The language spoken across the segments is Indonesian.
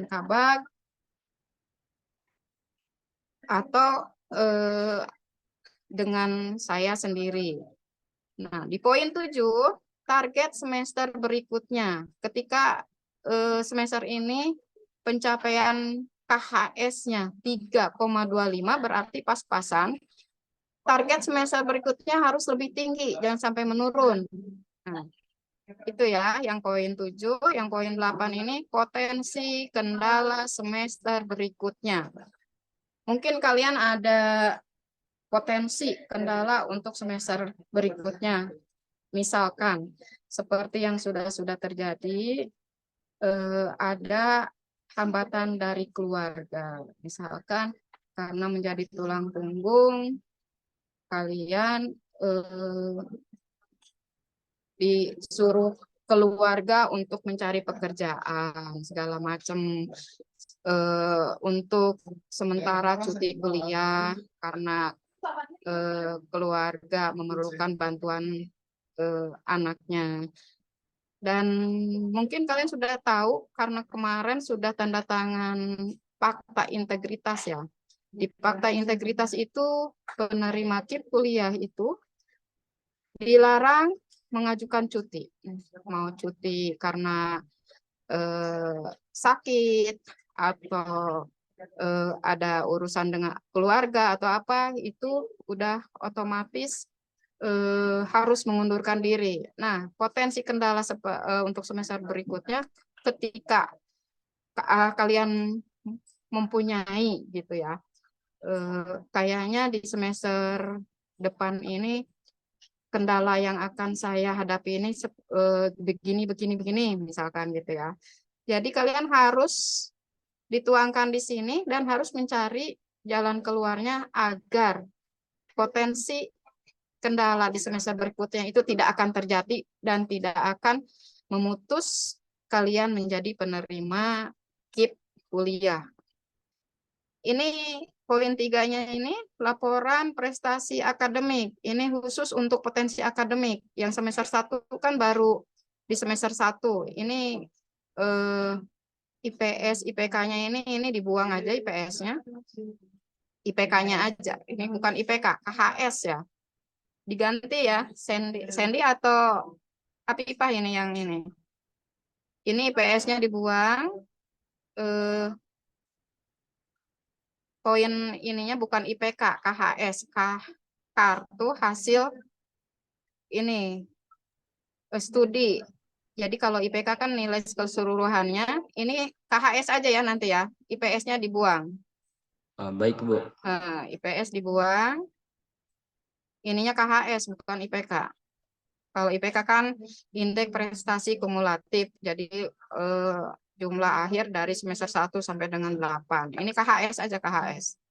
Kabag atau dengan saya sendiri. Nah, di poin 7, target semester berikutnya. Ketika semester ini pencapaian KHS-nya 3,25 berarti pas-pasan. Target semester berikutnya harus lebih tinggi, jangan sampai menurun. Nah, itu ya, yang poin 7. Yang poin 8 ini potensi kendala semester berikutnya. Mungkin kalian ada potensi kendala untuk semester berikutnya. Misalkan, seperti yang sudah terjadi, ada hambatan dari keluarga. Misalkan, karena menjadi tulang punggung, kalian disuruh keluarga untuk mencari pekerjaan segala macam, untuk sementara cuti kuliah karena keluarga memerlukan bantuan anaknya. Dan mungkin kalian sudah tahu karena kemarin sudah tanda tangan fakta integritas ya. Di fakta integritas itu penerima KIP kuliah itu dilarang mengajukan cuti. Mau cuti karena sakit atau ada urusan dengan keluarga atau apa, itu udah otomatis harus mengundurkan diri. Nah, potensi kendala untuk semester berikutnya ketika kalian mempunyai gitu ya. Kayaknya di semester depan ini kendala yang akan saya hadapi ini begini misalkan gitu ya. Jadi kalian harus dituangkan di sini dan harus mencari jalan keluarnya agar potensi kendala di semester berikutnya itu tidak akan terjadi dan tidak akan memutus kalian menjadi penerima KIP kuliah. Ini poin 3-nya ini laporan prestasi akademik. Ini khusus untuk potensi akademik. Yang semester 1 kan baru di semester 1. Ini IPS, IPK-nya ini dibuang aja IPS-nya. IPK-nya aja. Ini bukan IPK, KHS ya. Diganti ya, Sandy atau Apipah ini yang ini. Ini IPS-nya dibuang. Poin ininya bukan IPK, KHS, kartu hasil ini studi. Jadi kalau IPK kan nilai keseluruhannya, ini KHS aja ya nanti ya, IPS-nya dibuang. Baik, Bu. IPS dibuang, ininya KHS bukan IPK. Kalau IPK kan indeks prestasi kumulatif, jadi jumlah akhir dari semester 1 sampai dengan 8. Ini KHS aja, KHS.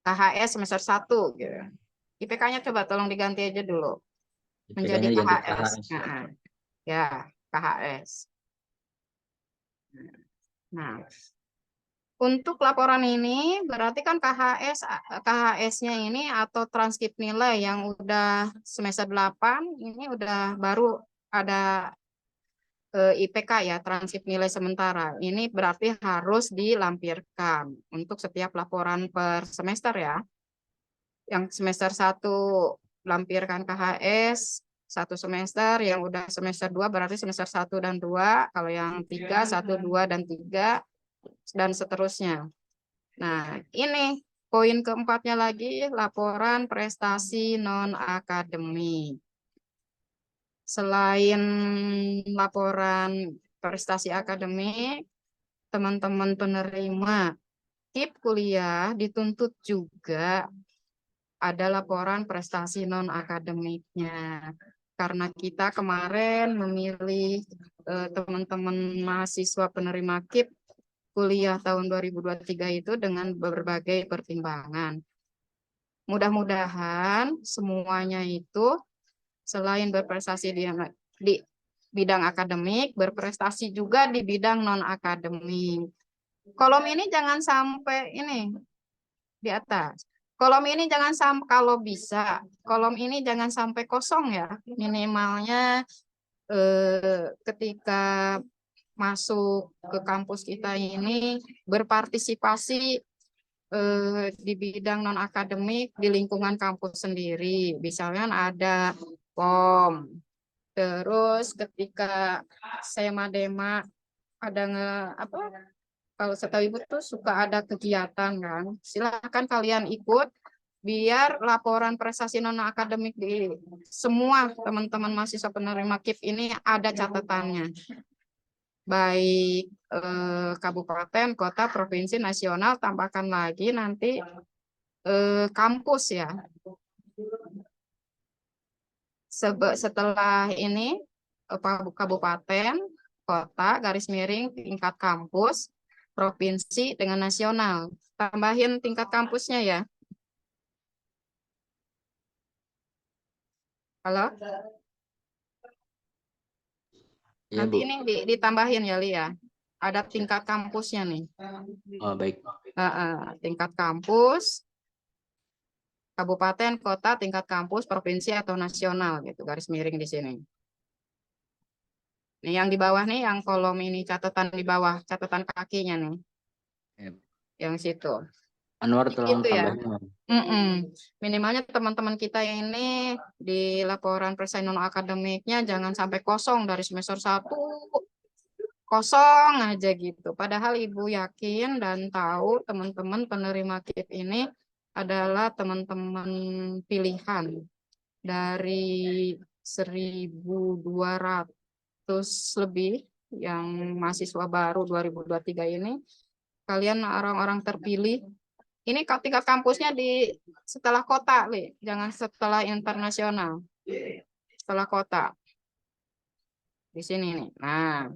KHS semester 1 gitu. IPK-nya coba tolong diganti aja dulu menjadi KHS. Ya, KHS. Nah, untuk laporan ini berarti kan KHS-nya ini atau transkrip nilai yang udah semester 8 ini udah baru ada IPK ya, transkrip nilai sementara. Ini berarti harus dilampirkan untuk setiap laporan per semester ya. Yang semester 1 lampirkan KHS 1 semester, yang udah semester 2 berarti semester 1 dan 2, kalau yang 3, 1, 2, dan 3, dan seterusnya. Nah, ini poin keempatnya lagi, laporan prestasi non-akademik. Selain laporan prestasi akademik, teman-teman penerima KIP kuliah dituntut juga ada laporan prestasi non-akademiknya. Karena kita kemarin memilih teman-teman mahasiswa penerima KIP kuliah tahun 2023 itu dengan berbagai pertimbangan. Mudah-mudahan semuanya itu selain berprestasi di bidang akademik, berprestasi juga di bidang non-akademik. Kolom ini jangan sampai ini di atas. Kolom ini jangan sampai, kalau bisa, kolom ini jangan sampai kosong ya. Minimalnya ketika masuk ke kampus kita ini berpartisipasi di bidang non akademik di lingkungan kampus sendiri. Misalnya ada POM. Terus ketika SEMA-DEMA ada apa? Kalau setahu Ibu tuh suka ada kegiatan kan. Silakan kalian ikut biar laporan prestasi non akademik di semua teman-teman mahasiswa penerima KIP ini ada catatannya. Baik kabupaten, kota, provinsi, nasional, tambahkan lagi nanti kampus ya. Setelah ini kabupaten, kota, garis miring, tingkat kampus, provinsi dengan nasional. Tambahin tingkat kampusnya ya. Halo? Ya, Nanti Bu. ini ditambahin ya, Lia. Ada tingkat kampusnya nih. Oh, baik. Tingkat kampus, kabupaten, kota, tingkat kampus, provinsi atau nasional gitu, garis miring di sini. Nih yang di bawah nih, yang kolom ini catatan di bawah, catatan kakinya nih. Ya. Yang situ. Anwar tolong Gitu ya. tambahin. Minimalnya teman-teman kita ini di laporan prestasi non akademiknya jangan sampai kosong dari semester 1 kosong aja gitu. Padahal Ibu yakin dan tahu teman-teman penerima KIP ini adalah teman-teman pilihan dari 1.200 lebih yang mahasiswa baru 2023 ini. Kalian orang-orang terpilih. Ini tingkat kampusnya di setelah kota, Li. Jangan setelah internasional. Setelah kota. Di sini nih. Nah,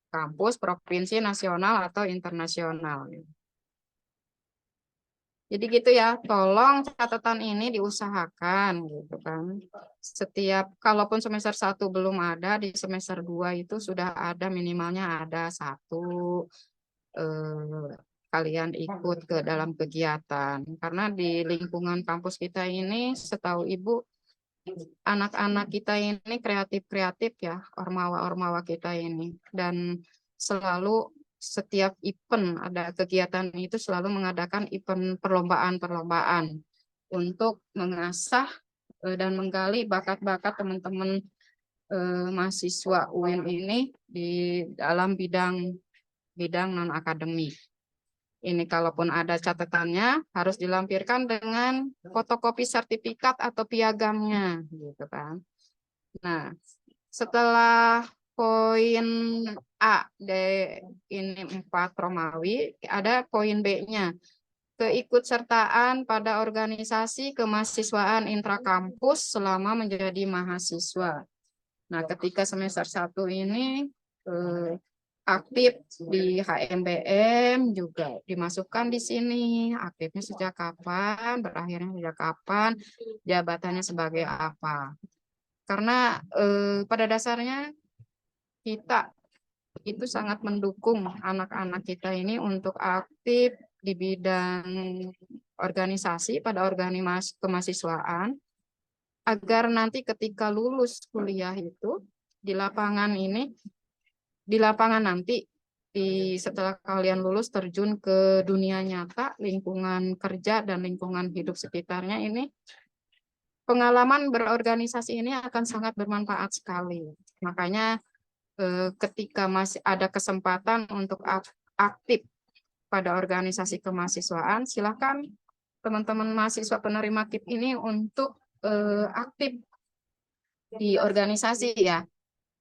kampus, provinsi, nasional, atau internasional. Jadi gitu ya, tolong catatan ini diusahakan gitu kan. Setiap, kalaupun semester 1 belum ada, di semester 2 itu sudah ada minimalnya ada satu kalian ikut ke dalam kegiatan. Karena di lingkungan kampus kita ini, setahu Ibu, anak-anak kita ini kreatif-kreatif ya, ormawa-ormawa kita ini. Dan selalu setiap event ada kegiatan itu selalu mengadakan event perlombaan-perlombaan untuk mengasah dan menggali bakat-bakat teman-teman mahasiswa UIN ini di dalam bidang non akademik. Ini kalaupun ada catatannya harus dilampirkan dengan fotokopi sertifikat atau piagamnya gitu kan. Nah, setelah poin A ini 4 Romawi, ada poin B-nya. Keikutsertaan pada organisasi kemahasiswaan intrakampus selama menjadi mahasiswa. Nah, ketika semester 1 ini aktif di HMBM juga dimasukkan di sini. Aktifnya sejak kapan, berakhirnya sejak kapan, jabatannya sebagai apa. Karena pada dasarnya kita itu sangat mendukung anak-anak kita ini untuk aktif di bidang organisasi pada organisasi kemahasiswaan agar nanti ketika lulus kuliah itu di lapangan ini di lapangan nanti setelah kalian lulus terjun ke dunia nyata, lingkungan kerja dan lingkungan hidup sekitarnya ini pengalaman berorganisasi ini akan sangat bermanfaat sekali. Makanya ketika masih ada kesempatan untuk aktif pada organisasi kemahasiswaan, silakan teman-teman mahasiswa penerima KIP ini untuk aktif di organisasi ya.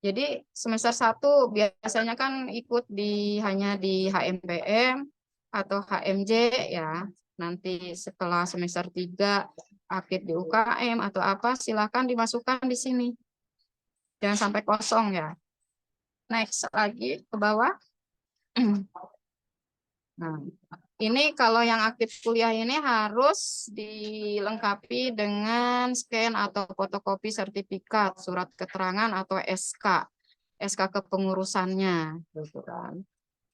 Jadi semester 1 biasanya kan ikut hanya di HMPM atau HMJ ya. Nanti setelah semester 3 aktif di UKM atau apa, silakan dimasukkan di sini. Jangan sampai kosong ya. Next lagi ke bawah. Nah, ini kalau yang aktif kuliah ini harus dilengkapi dengan scan atau fotokopi sertifikat, surat keterangan atau SK kepengurusannya, gitu kan.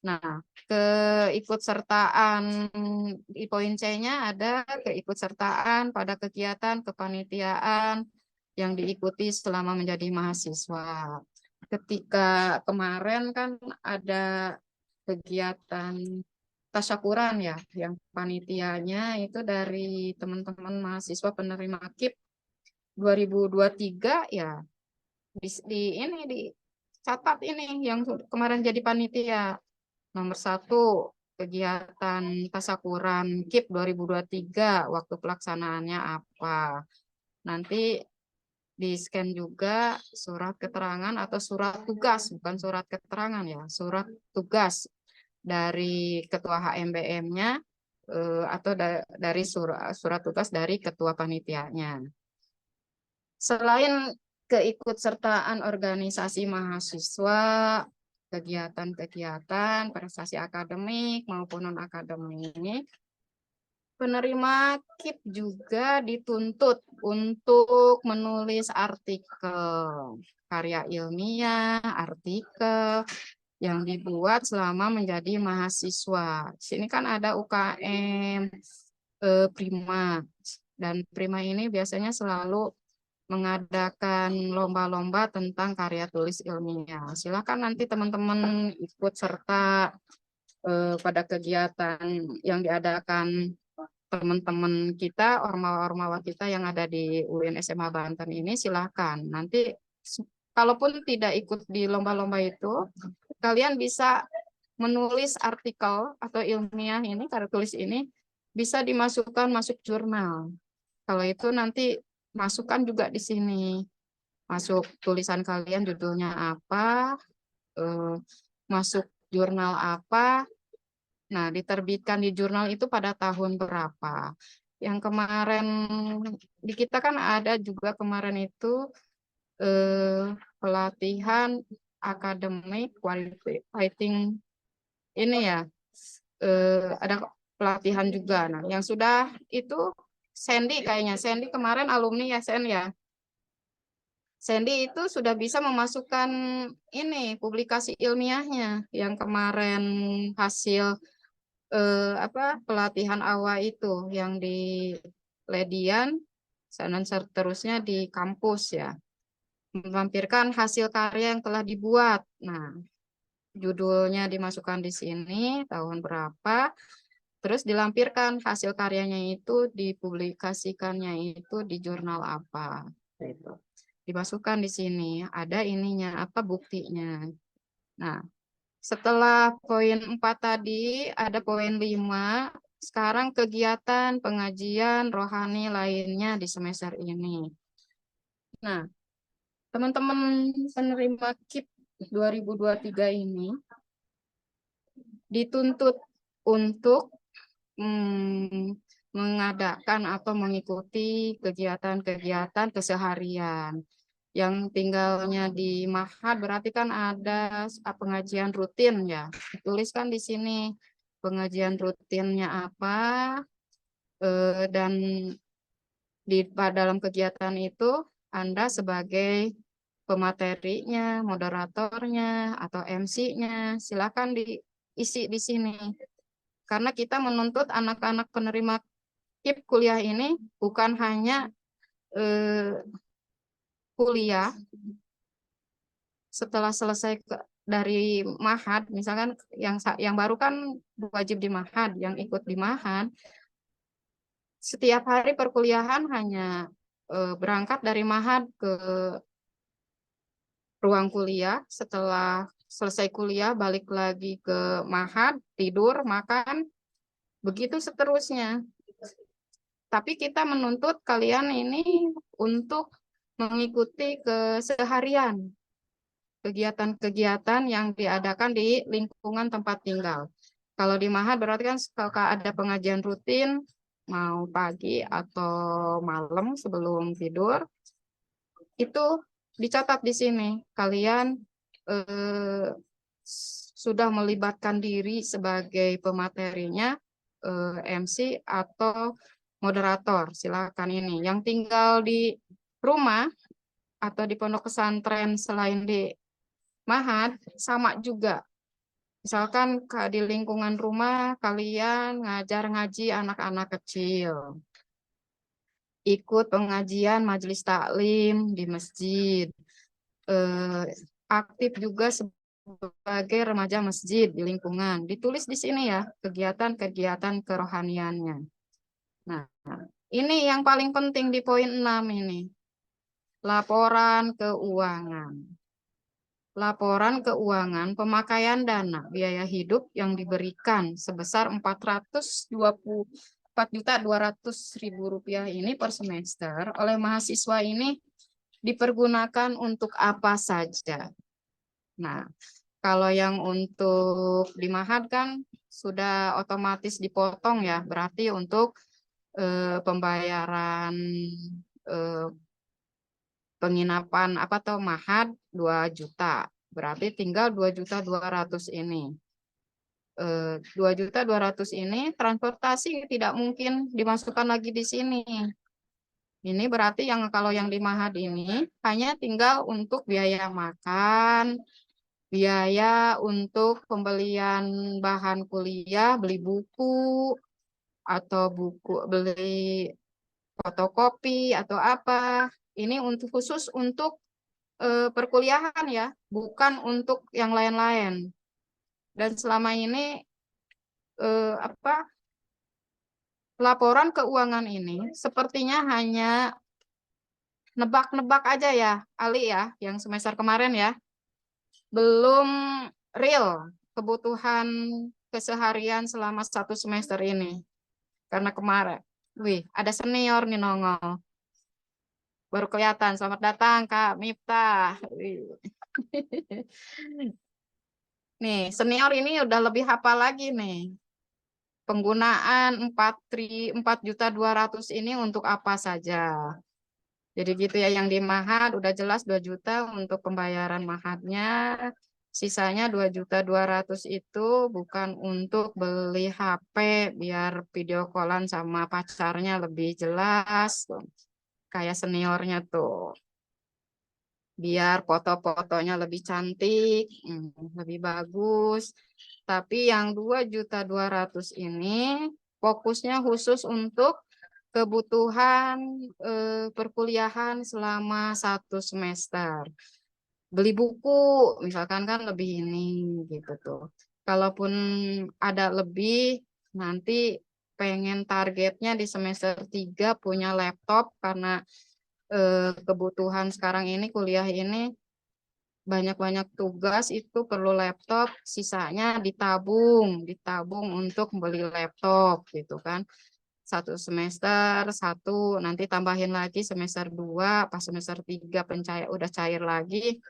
Nah, keikutsertaan di poin C-nya ada keikutsertaan pada kegiatan kepanitiaan yang diikuti selama menjadi mahasiswa. ketika kemarin kan ada kegiatan tasyakuran ya, yang panitianya itu dari teman-teman mahasiswa penerima KIP 2023 ya, ini dicatat ini yang kemarin jadi panitia. Nomor 1, kegiatan tasyakuran KIP 2023, waktu pelaksanaannya apa. Nanti di-scan juga surat keterangan atau surat tugas, bukan surat keterangan ya, surat tugas dari ketua HMBM-nya atau dari surat tugas dari ketua panitianya. Selain keikutsertaan organisasi mahasiswa, kegiatan-kegiatan, prestasi akademik maupun non-akademik, penerima KIP juga dituntut untuk menulis artikel, karya ilmiah, artikel yang dibuat selama menjadi mahasiswa. Sini kan ada UKM Prima, dan Prima ini biasanya selalu mengadakan lomba-lomba tentang karya tulis ilmiah. Silakan nanti teman-teman ikut serta pada kegiatan yang diadakan teman-teman kita, ormawa-ormawa kita yang ada di UIN SMA Banten ini, silakan. Nanti kalaupun tidak ikut di lomba-lomba itu, kalian bisa menulis artikel atau ilmiah ini, karya tulis ini, bisa dimasukkan masuk jurnal. Kalau itu nanti masukkan juga di sini. Masuk tulisan kalian judulnya apa, masuk jurnal apa. Nah, diterbitkan di jurnal itu pada tahun berapa. Yang kemarin di kita kan ada juga kemarin itu pelatihan akademik qualifying ini ya, ada pelatihan juga. Nah, yang sudah itu Sandy kayaknya. Sandy kemarin alumni ya, Sen ya. Sandy itu sudah bisa memasukkan ini publikasi ilmiahnya yang kemarin hasil pelatihan awal itu yang di Ledian dan seterusnya di kampus ya. Melampirkan hasil karya yang telah dibuat. Nah, judulnya dimasukkan di sini, tahun berapa, terus dilampirkan hasil karyanya itu, dipublikasikannya itu di jurnal apa. Gitu. Dimasukkan di sini, ada ininya, apa buktinya. Nah, setelah poin 4 tadi, ada poin 5, sekarang kegiatan pengajian rohani lainnya di semester ini. Nah, teman-teman penerima KIP 2023 ini dituntut untuk mengadakan atau mengikuti kegiatan-kegiatan keseharian. Yang tinggalnya di Mahad berarti kan ada pengajian rutin ya. Tuliskan di sini pengajian rutinnya apa, dan dalam kegiatan itu Anda sebagai pematerinya, moderatornya, atau MC-nya, silakan diisi di sini. Karena kita menuntut anak-anak penerima KIP kuliah ini bukan hanya kuliah setelah selesai dari Mahad, misalkan yang baru kan wajib di Mahad, yang ikut di Mahad, setiap hari perkuliahan hanya berangkat dari Mahad ke ruang kuliah, setelah selesai kuliah balik lagi ke Mahad, tidur, makan, begitu seterusnya. Tapi kita menuntut kalian ini untuk mengikuti keseharian, kegiatan-kegiatan yang diadakan di lingkungan tempat tinggal. Kalau di Mahad berarti kan kalau ada pengajian rutin, mau pagi atau malam sebelum tidur, itu dicatat di sini. Kalian sudah melibatkan diri sebagai pematerinya, MC atau moderator. Silakan ini. Yang tinggal di rumah atau di pondok pesantren selain di Mahad, sama juga. Misalkan di lingkungan rumah kalian ngajar ngaji anak-anak kecil. Ikut pengajian majelis taklim di masjid. aktif juga sebagai remaja masjid di lingkungan. Ditulis di sini ya, kegiatan-kegiatan kerohaniannya. Nah, ini yang paling penting di poin 6 ini. Laporan keuangan. Laporan keuangan pemakaian dana biaya hidup yang diberikan sebesar 424.200.000 rupiah ini per semester oleh mahasiswa ini dipergunakan untuk apa saja. Nah, kalau yang untuk di Mahad kan sudah otomatis dipotong ya, berarti untuk pembayaran penginapan apa tuh Mahad 2 juta. Berarti tinggal 2.200.000 ini. 2.200.000 ini transportasi tidak mungkin dimasukkan lagi di sini. Ini berarti yang kalau yang di Mahad ini hanya tinggal untuk biaya makan, biaya untuk pembelian bahan kuliah, beli buku atau beli fotokopi atau apa. Ini untuk khusus untuk perkuliahan ya, bukan untuk yang lain-lain. Dan selama ini laporan keuangan ini sepertinya hanya nebak-nebak aja ya, Ali ya, yang semester kemarin ya. Belum real kebutuhan keseharian selama 1 semester ini. Karena kemarin, wih, ada senior nih nongol. Baru kelihatan, selamat datang Kak Miftah. Nih, senior ini udah lebih hafal lagi nih. Penggunaan 4.200.000 ini untuk apa saja. Jadi gitu ya, yang di Mahad udah jelas 2 juta untuk pembayaran Mahadnya. Sisanya 2.200.000 itu bukan untuk beli HP biar video callan sama pacarnya lebih jelas. Kayak seniornya tuh. Biar foto-fotonya lebih cantik, lebih bagus. Tapi yang 2.200.000 ini fokusnya khusus untuk kebutuhan perkuliahan selama 1 semester. Beli buku, misalkan kan lebih ini gitu tuh. Kalaupun ada lebih, nanti pengen targetnya di semester 3 punya laptop karena kebutuhan sekarang ini kuliah ini banyak-banyak tugas itu perlu laptop, sisanya ditabung untuk beli laptop gitu kan. 1 semester 1, nanti tambahin lagi semester 2, pas semester 3 udah cair lagi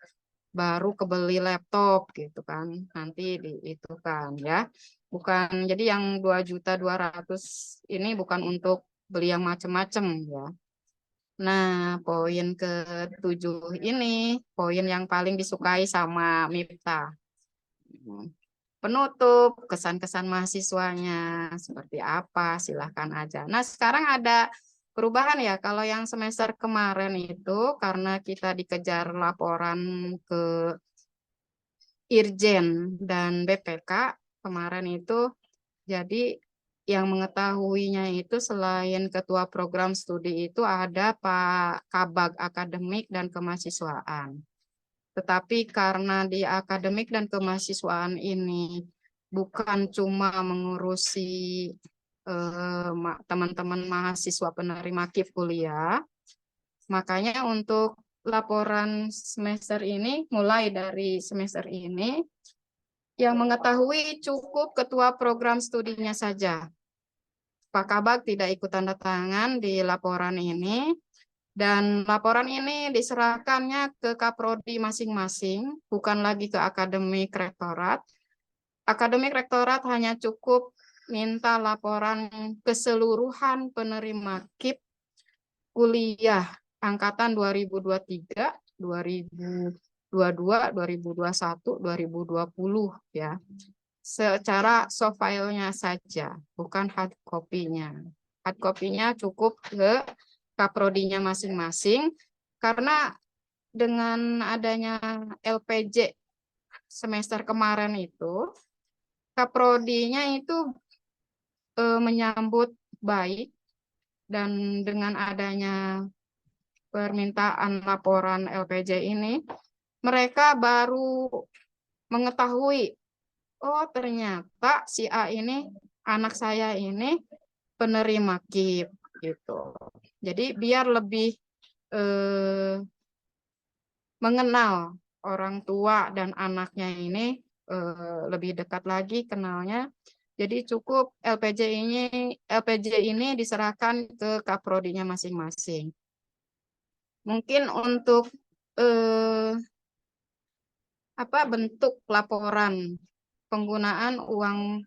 baru kebeli laptop gitu kan. Nanti itu kan ya. Bukan, jadi yang 2.200.000 ini bukan untuk beli yang macem-macem ya. Nah, poin ke-7 ini, poin yang paling disukai sama Miftah. Penutup, kesan-kesan mahasiswanya, seperti apa, silahkan aja. Nah, sekarang ada perubahan ya, kalau yang semester kemarin itu, karena kita dikejar laporan ke Irjen dan BPK, kemarin itu, jadi yang mengetahuinya itu selain ketua program studi itu ada Pak Kabag Akademik dan Kemahasiswaan. Tetapi karena di akademik dan kemahasiswaan ini bukan cuma mengurusi teman-teman mahasiswa penerima KIP kuliah, makanya untuk laporan semester ini, mulai dari semester ini, yang mengetahui cukup ketua program studinya saja. Pak Kabag tidak ikut tanda tangan di laporan ini, dan laporan ini diserahkannya ke kaprodi masing-masing, bukan lagi ke akademik rektorat. Akademik rektorat hanya cukup minta laporan keseluruhan penerima KIP kuliah angkatan 2023, 2022, 2021, 2020 ya. Secara soft file-nya saja, bukan hard copy-nya. Hard copy-nya cukup ke kaprodinya masing-masing, karena dengan adanya LPJ semester kemarin itu, kaprodinya itu menyambut baik, dan dengan adanya permintaan laporan LPJ ini, mereka baru mengetahui, oh ternyata si A ini, anak saya ini penerima KIP gitu. Jadi biar lebih mengenal orang tua dan anaknya ini lebih dekat lagi kenalnya. Jadi cukup LPJ ini diserahkan ke kaprodinya masing-masing. Mungkin untuk bentuk laporan penggunaan uang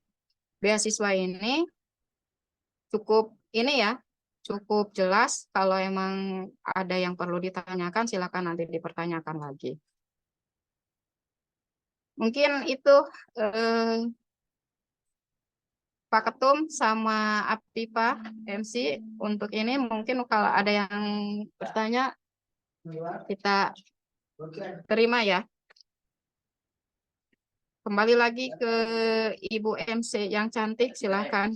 beasiswa ini cukup ini ya, cukup jelas. Kalau emang ada yang perlu ditanyakan, silakan nanti dipertanyakan lagi. Mungkin itu Pak Ketum sama Apipa MC untuk ini. Mungkin kalau ada yang bertanya, kita terima ya. Kembali lagi ke Ibu MC yang cantik, silakan.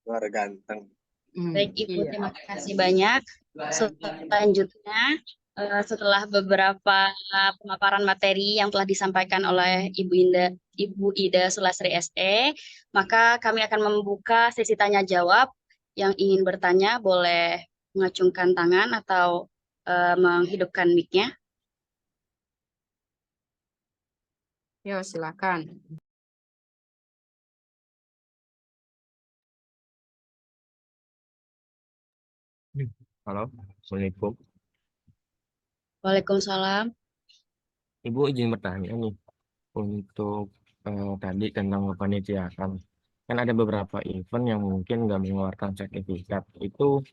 Luar ganteng. Baik Ibu, Iya. terima kasih banyak. Selanjutnya, setelah beberapa pemaparan materi yang telah disampaikan oleh Ibu Ida Sulasri SE, maka kami akan membuka sesi tanya jawab. Yang ingin bertanya boleh mengacungkan tangan atau menghidupkan mic-nya. Yo, silakan. Halo, Assalamualaikum. Waalaikumsalam. Ibu izin bertanya nih, untuk tadi tentang kepanitiaan. Kan ada beberapa event yang mungkin nggak mengeluarkan sertifikat. Itu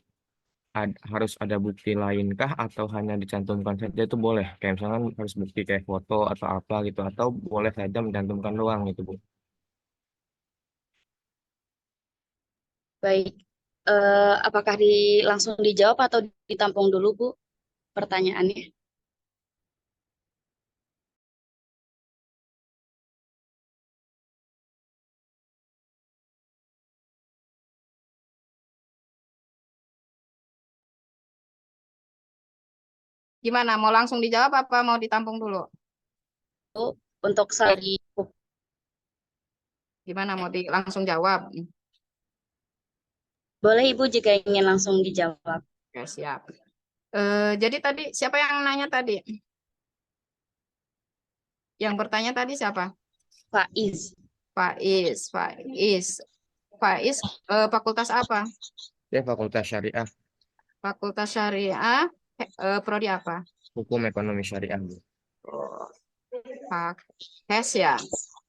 harus ada bukti lainkah atau hanya dicantumkan saja itu boleh? Kayak misalkan harus bukti kayak foto atau apa gitu, atau boleh saja mencantumkan doang gitu, Bu. Baik, apakah langsung dijawab atau ditampung dulu, Bu, pertanyaannya? Gimana? Mau langsung dijawab apa mau ditampung dulu? Untuk seri Gimana? Mau langsung jawab? boleh Ibu jika ingin langsung dijawab. Oke, siap. Jadi tadi siapa yang nanya tadi? Yang bertanya tadi siapa? Faiz, Faiz. Fakultas apa? Ya, Fakultas Syariah, Fakultas Syariah, prodi apa? Hukum Ekonomi Syariah, Bu. Pak Hes ya,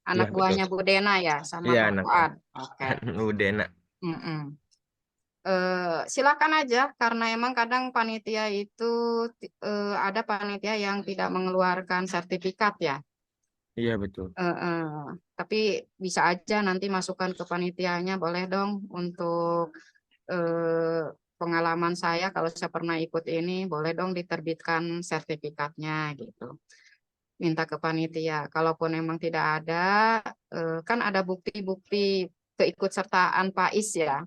anak Iya, buahnya betul. Bu Dena ya, sama Iya, Pak anak. Fuad. Oke. Udah enak. Silakan aja, karena emang kadang panitia itu ada panitia yang tidak mengeluarkan sertifikat ya. Iya, betul. Tapi bisa aja nanti masukkan ke panitianya, boleh dong untuk pengalaman saya kalau saya pernah ikut ini, boleh dong diterbitkan sertifikatnya gitu. Minta ke panitia. Kalaupun memang tidak ada, kan ada bukti-bukti keikutsertaan Pais ya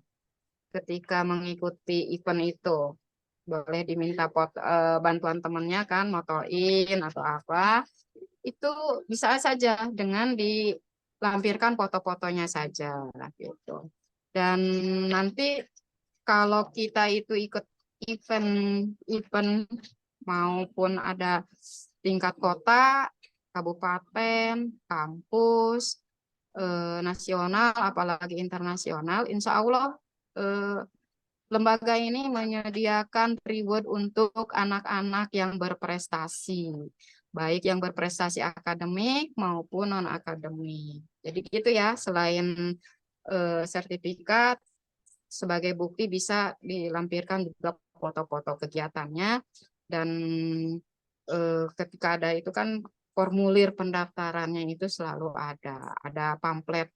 ketika mengikuti event itu. Boleh diminta bantuan temennya kan, motoin atau apa. Itu bisa saja dengan dilampirkan foto-fotonya saja gitu. Dan nanti kalau kita itu ikut event maupun ada tingkat kota, kabupaten, kampus, nasional, apalagi internasional, insya Allah lembaga ini menyediakan reward untuk anak-anak yang berprestasi, baik yang berprestasi akademik maupun non-akademik. Jadi gitu ya, selain sertifikat, sebagai bukti bisa dilampirkan juga foto-foto kegiatannya, dan ketika ada itu kan formulir pendaftarannya itu selalu ada pamflet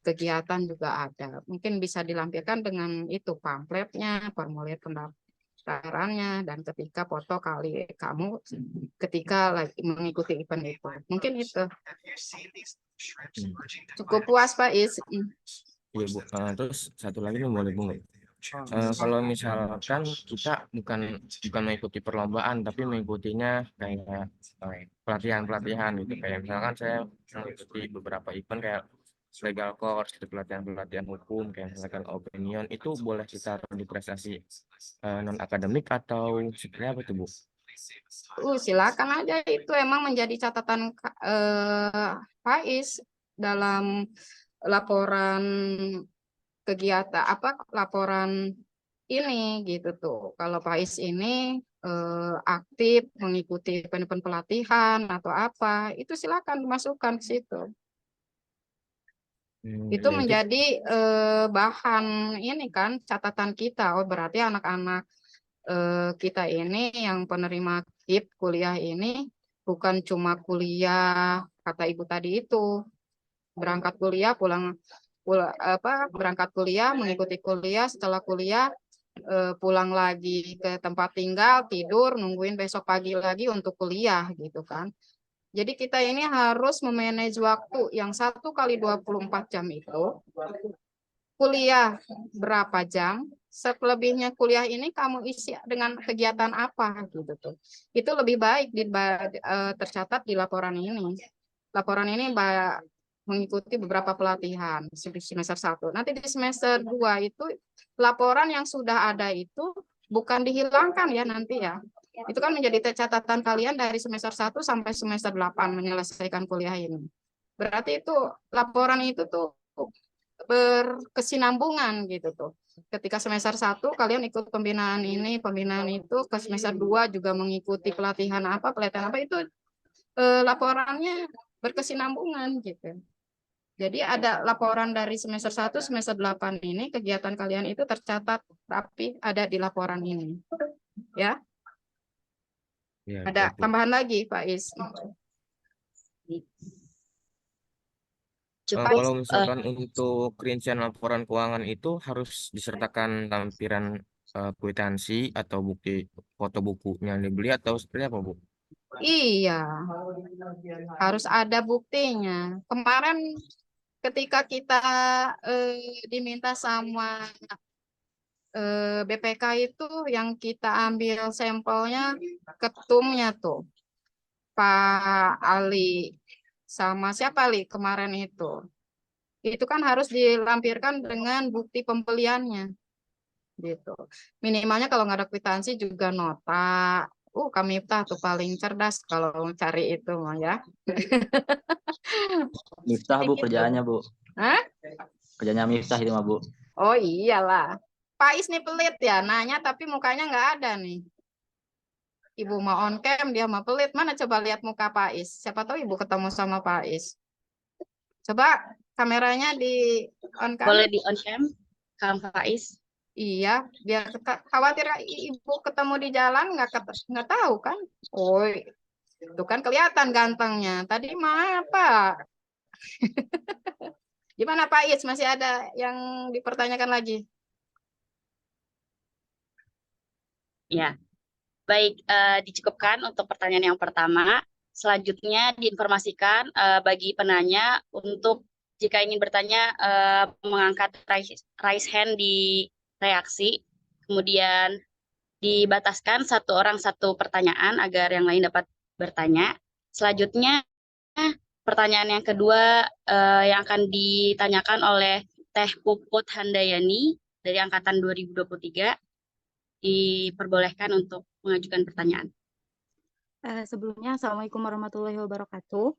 kegiatan juga ada. Mungkin bisa dilampirkan dengan itu pamfletnya, formulir pendaftarannya, dan ketika foto kali kamu ketika lagi mengikuti event itu. Mungkin itu. Cukup puas Pak Is. Iya, Bu. Terus satu lagi nih boleh, Bu, nggak? Kalau misalkan kita bukan mengikuti perlombaan, tapi mengikutinya kayak pelatihan-pelatihan gitu. Kayak misalkan saya mengikuti beberapa event kayak legal course, gitu, pelatihan-pelatihan hukum, kayak misalkan opinion, itu boleh kita taruh di prestasi non akademik atau seperti apa tuh, Bu? Silakan aja, itu emang menjadi catatan Faiz dalam laporan kegiatan laporan ini gitu tuh. Kalau Faiz ini aktif mengikuti event-event pelatihan atau apa, itu silakan dimasukkan ke situ. Itu Ya, menjadi bahan ini kan catatan kita. Oh, berarti anak-anak kita ini yang penerima KIP kuliah ini bukan cuma kuliah kata ibu tadi itu, berangkat kuliah berangkat kuliah, mengikuti kuliah, setelah kuliah pulang lagi ke tempat tinggal, tidur, nungguin besok pagi lagi untuk kuliah gitu kan. Jadi kita ini harus memanage waktu yang 1 kali 24 jam itu, kuliah berapa jam, selebihnya kuliah ini kamu isi dengan kegiatan apa gitu tuh. Itu lebih baik tercatat di laporan ini. Laporan ini mengikuti beberapa pelatihan di semester 1. Nanti di semester 2 itu laporan yang sudah ada itu bukan dihilangkan ya nanti ya. Itu kan menjadi catatan kalian dari semester 1 sampai semester 8 menyelesaikan kuliah ini. Berarti itu laporan itu tuh berkesinambungan gitu tuh. Ketika semester 1 kalian ikut pembinaan ini, pembinaan itu, ke semester 2 juga mengikuti pelatihan apa itu laporannya berkesinambungan gitu. Jadi ada laporan dari semester 1, semester 8 ini, kegiatan kalian itu tercatat rapi ada di laporan ini. Ya, Ya, ada baik, Bu. tambahan lagi, Pak Is. Cukup. Kalau misalkan untuk rincian laporan keuangan itu harus disertakan lampiran kwitansi atau bukti foto bukunya yang dibeli atau seperti apa, Bu? Iya, harus ada buktinya. Kemarin ketika kita diminta sama BPK itu yang kita ambil sampelnya ketumnya tuh Pak Ali sama siapa Ali kemarin itu kan harus dilampirkan dengan bukti pembeliannya gitu. Minimalnya kalau nggak ada kwitansi juga nota. Kami tuh paling cerdas kalau cari itu mah ya. Miftah, Bu, Gitu. kerjaannya, Bu. Hah? Kerjanya Miftah itu mah, Bu. Oh iyalah. Pak Is nih pelit ya, nanya tapi mukanya nggak ada nih. Ibu mau on cam, dia mau pelit. Mana coba lihat muka Pak Is. Siapa tahu ibu ketemu sama Pak Is. Coba kameranya di on cam. Boleh di on cam, Kang Faiz? Iya, biar khawatir ibu ketemu di jalan nggak tahu kan. Oh, itu kan kelihatan gantengnya. Tadi mah apa? Gimana Pak Is? Masih ada yang dipertanyakan lagi? Ya, baik, dicukupkan untuk pertanyaan yang pertama. Selanjutnya diinformasikan bagi penanya untuk jika ingin bertanya mengangkat raise hand di reaksi, kemudian dibataskan 1 orang 1 pertanyaan agar yang lain dapat bertanya. Selanjutnya pertanyaan yang kedua yang akan ditanyakan oleh Teh Puput Handayani dari angkatan 2023 diperbolehkan untuk mengajukan pertanyaan. Sebelumnya, Assalamualaikum warahmatullahi wabarakatuh.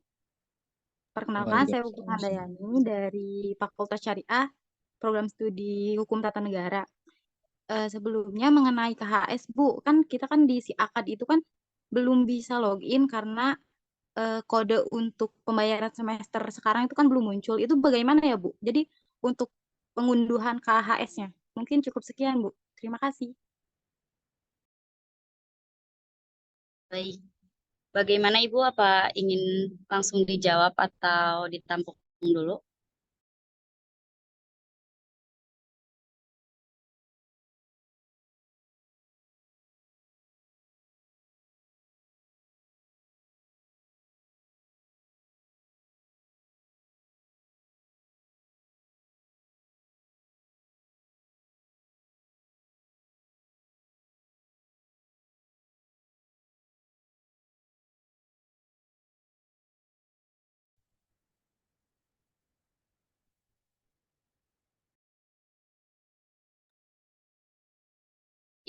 Perkenalkan, saya Puput Handayani dari Fakultas Syariah, Program Studi Hukum Tata Negara. Sebelumnya mengenai KHS, Bu, kan kita kan di si akad itu kan belum bisa login karena kode untuk pembayaran semester sekarang itu kan belum muncul. Itu bagaimana ya, Bu? Jadi untuk pengunduhan KHS-nya. Mungkin cukup sekian, Bu. Terima kasih. Baik. Bagaimana Ibu, apa ingin langsung dijawab atau ditampung dulu?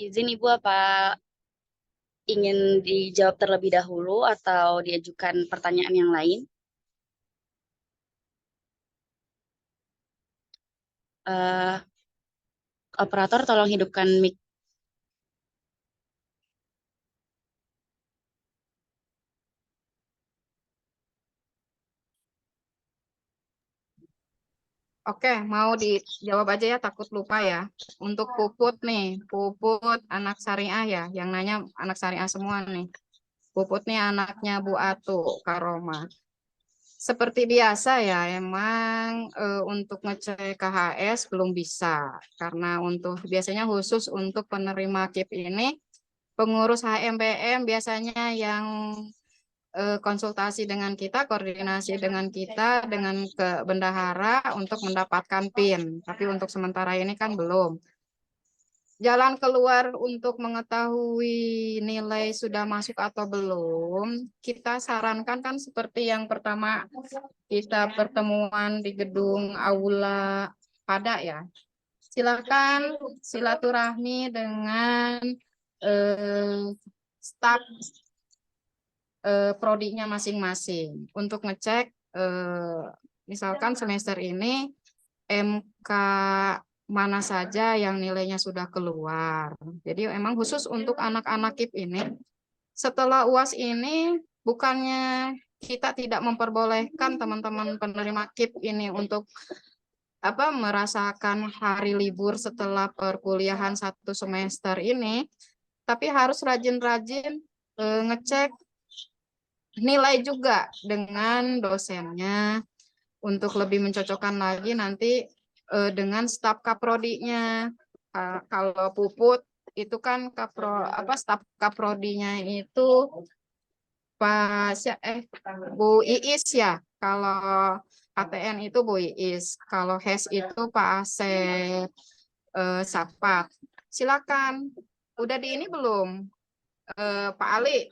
Izin Ibu, apa ingin dijawab terlebih dahulu atau diajukan pertanyaan yang lain? Eh, Operator tolong hidupkan mic. Oke, mau dijawab aja ya, takut lupa ya. Untuk Puput nih, Puput anak syariah ya, yang nanya anak syariah semua nih. Puput nih anaknya Bu Atu, Karoma. Seperti biasa ya, emang untuk ngecek KHS belum bisa. Karena untuk biasanya khusus untuk penerima KIP ini, pengurus HMPM biasanya yang konsultasi dengan kita, koordinasi dengan kita, dengan ke bendahara untuk mendapatkan PIN. Tapi untuk sementara ini kan belum. Jalan keluar untuk mengetahui nilai sudah masuk atau belum, kita sarankan kan seperti yang pertama kita pertemuan di gedung Aula Pada ya. Silakan silaturahmi dengan staf prodinya masing-masing untuk ngecek misalkan semester ini MK mana saja yang nilainya sudah keluar. Jadi emang khusus untuk anak-anak KIP ini, setelah UAS ini bukannya kita tidak memperbolehkan teman-teman penerima KIP ini untuk merasakan hari libur setelah perkuliahan 1 semester ini, tapi harus rajin-rajin ngecek nilai juga dengan dosennya untuk lebih mencocokkan lagi nanti dengan staf kaprodinya. Kalau Puput itu kan staf kaprodinya itu Bu Iis ya. Kalau ATN itu Bu Iis. Kalau HES itu Pak Asep Sapat. Silakan. Udah di ini belum? Pak Ali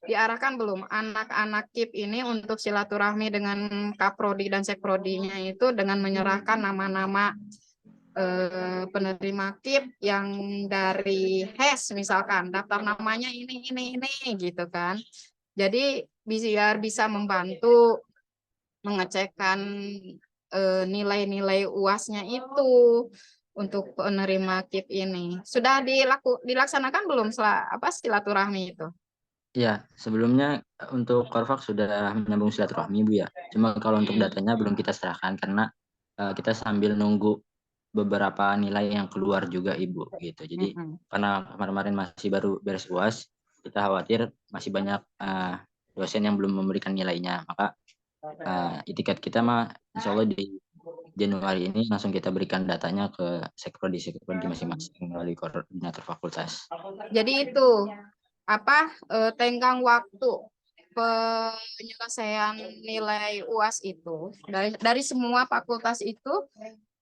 diarahkan belum anak-anak KIP ini untuk silaturahmi dengan Kaprodi dan Sekprodinya itu dengan menyerahkan nama-nama penerima KIP yang dari HES misalkan daftar namanya ini gitu kan. Jadi biar bisa membantu mengecekkan nilai-nilai UAS-nya itu untuk penerima KIP ini. Sudah dilaksanakan belum silaturahmi itu? Ya, sebelumnya untuk Korfak sudah menyambung silaturahmi Bu ya. Cuma kalau untuk datanya belum kita serahkan karena kita sambil nunggu beberapa nilai yang keluar juga Ibu gitu. Jadi karena kemarin masih baru beres UAS, kita khawatir masih banyak dosen yang belum memberikan nilainya. Maka itikat kita mah insya Allah di Januari ini langsung kita berikan datanya ke sekprodi masing-masing melalui koordinator fakultas. Jadi itu tenggang waktu penyelesaian nilai UAS itu dari semua fakultas itu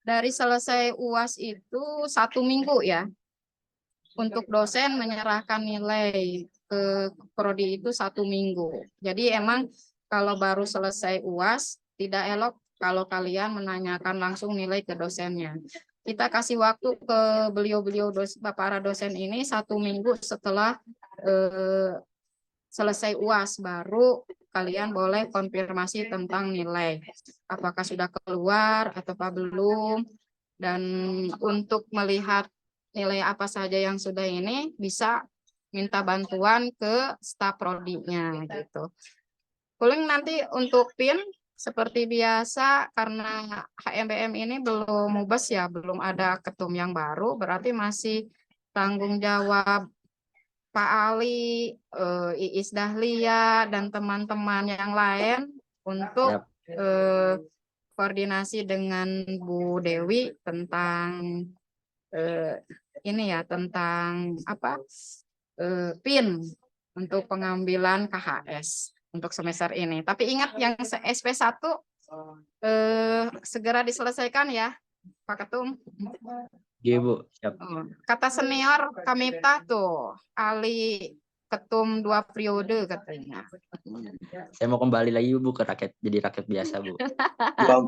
dari selesai UAS itu 1 minggu ya untuk dosen menyerahkan nilai ke prodi itu 1 minggu. Jadi emang kalau baru selesai UAS tidak elok kalau kalian menanyakan langsung nilai ke dosennya. Kita kasih waktu ke beliau-beliau para dosen ini 1 minggu setelah selesai UAS baru kalian boleh konfirmasi tentang nilai apakah sudah keluar atau belum, dan untuk melihat nilai apa saja yang sudah ini bisa minta bantuan ke staf prodinya gitu. Paling nanti untuk PIN seperti biasa karena HMPM ini belum mubes ya, belum ada ketum yang baru, berarti masih tanggung jawab Pak Ali, Iis Dahlia, dan teman-teman yang lain untuk koordinasi dengan Bu Dewi tentang ini ya, tentang PIN untuk pengambilan KHS untuk semester ini. Tapi ingat yang SP1 segera diselesaikan ya, Pak Ketum. Iya Bu, siap. Kata senior kami tuh Ali ketum 2 periode katanya. Saya mau kembali lagi Bu ke jadi rakyat biasa Bu.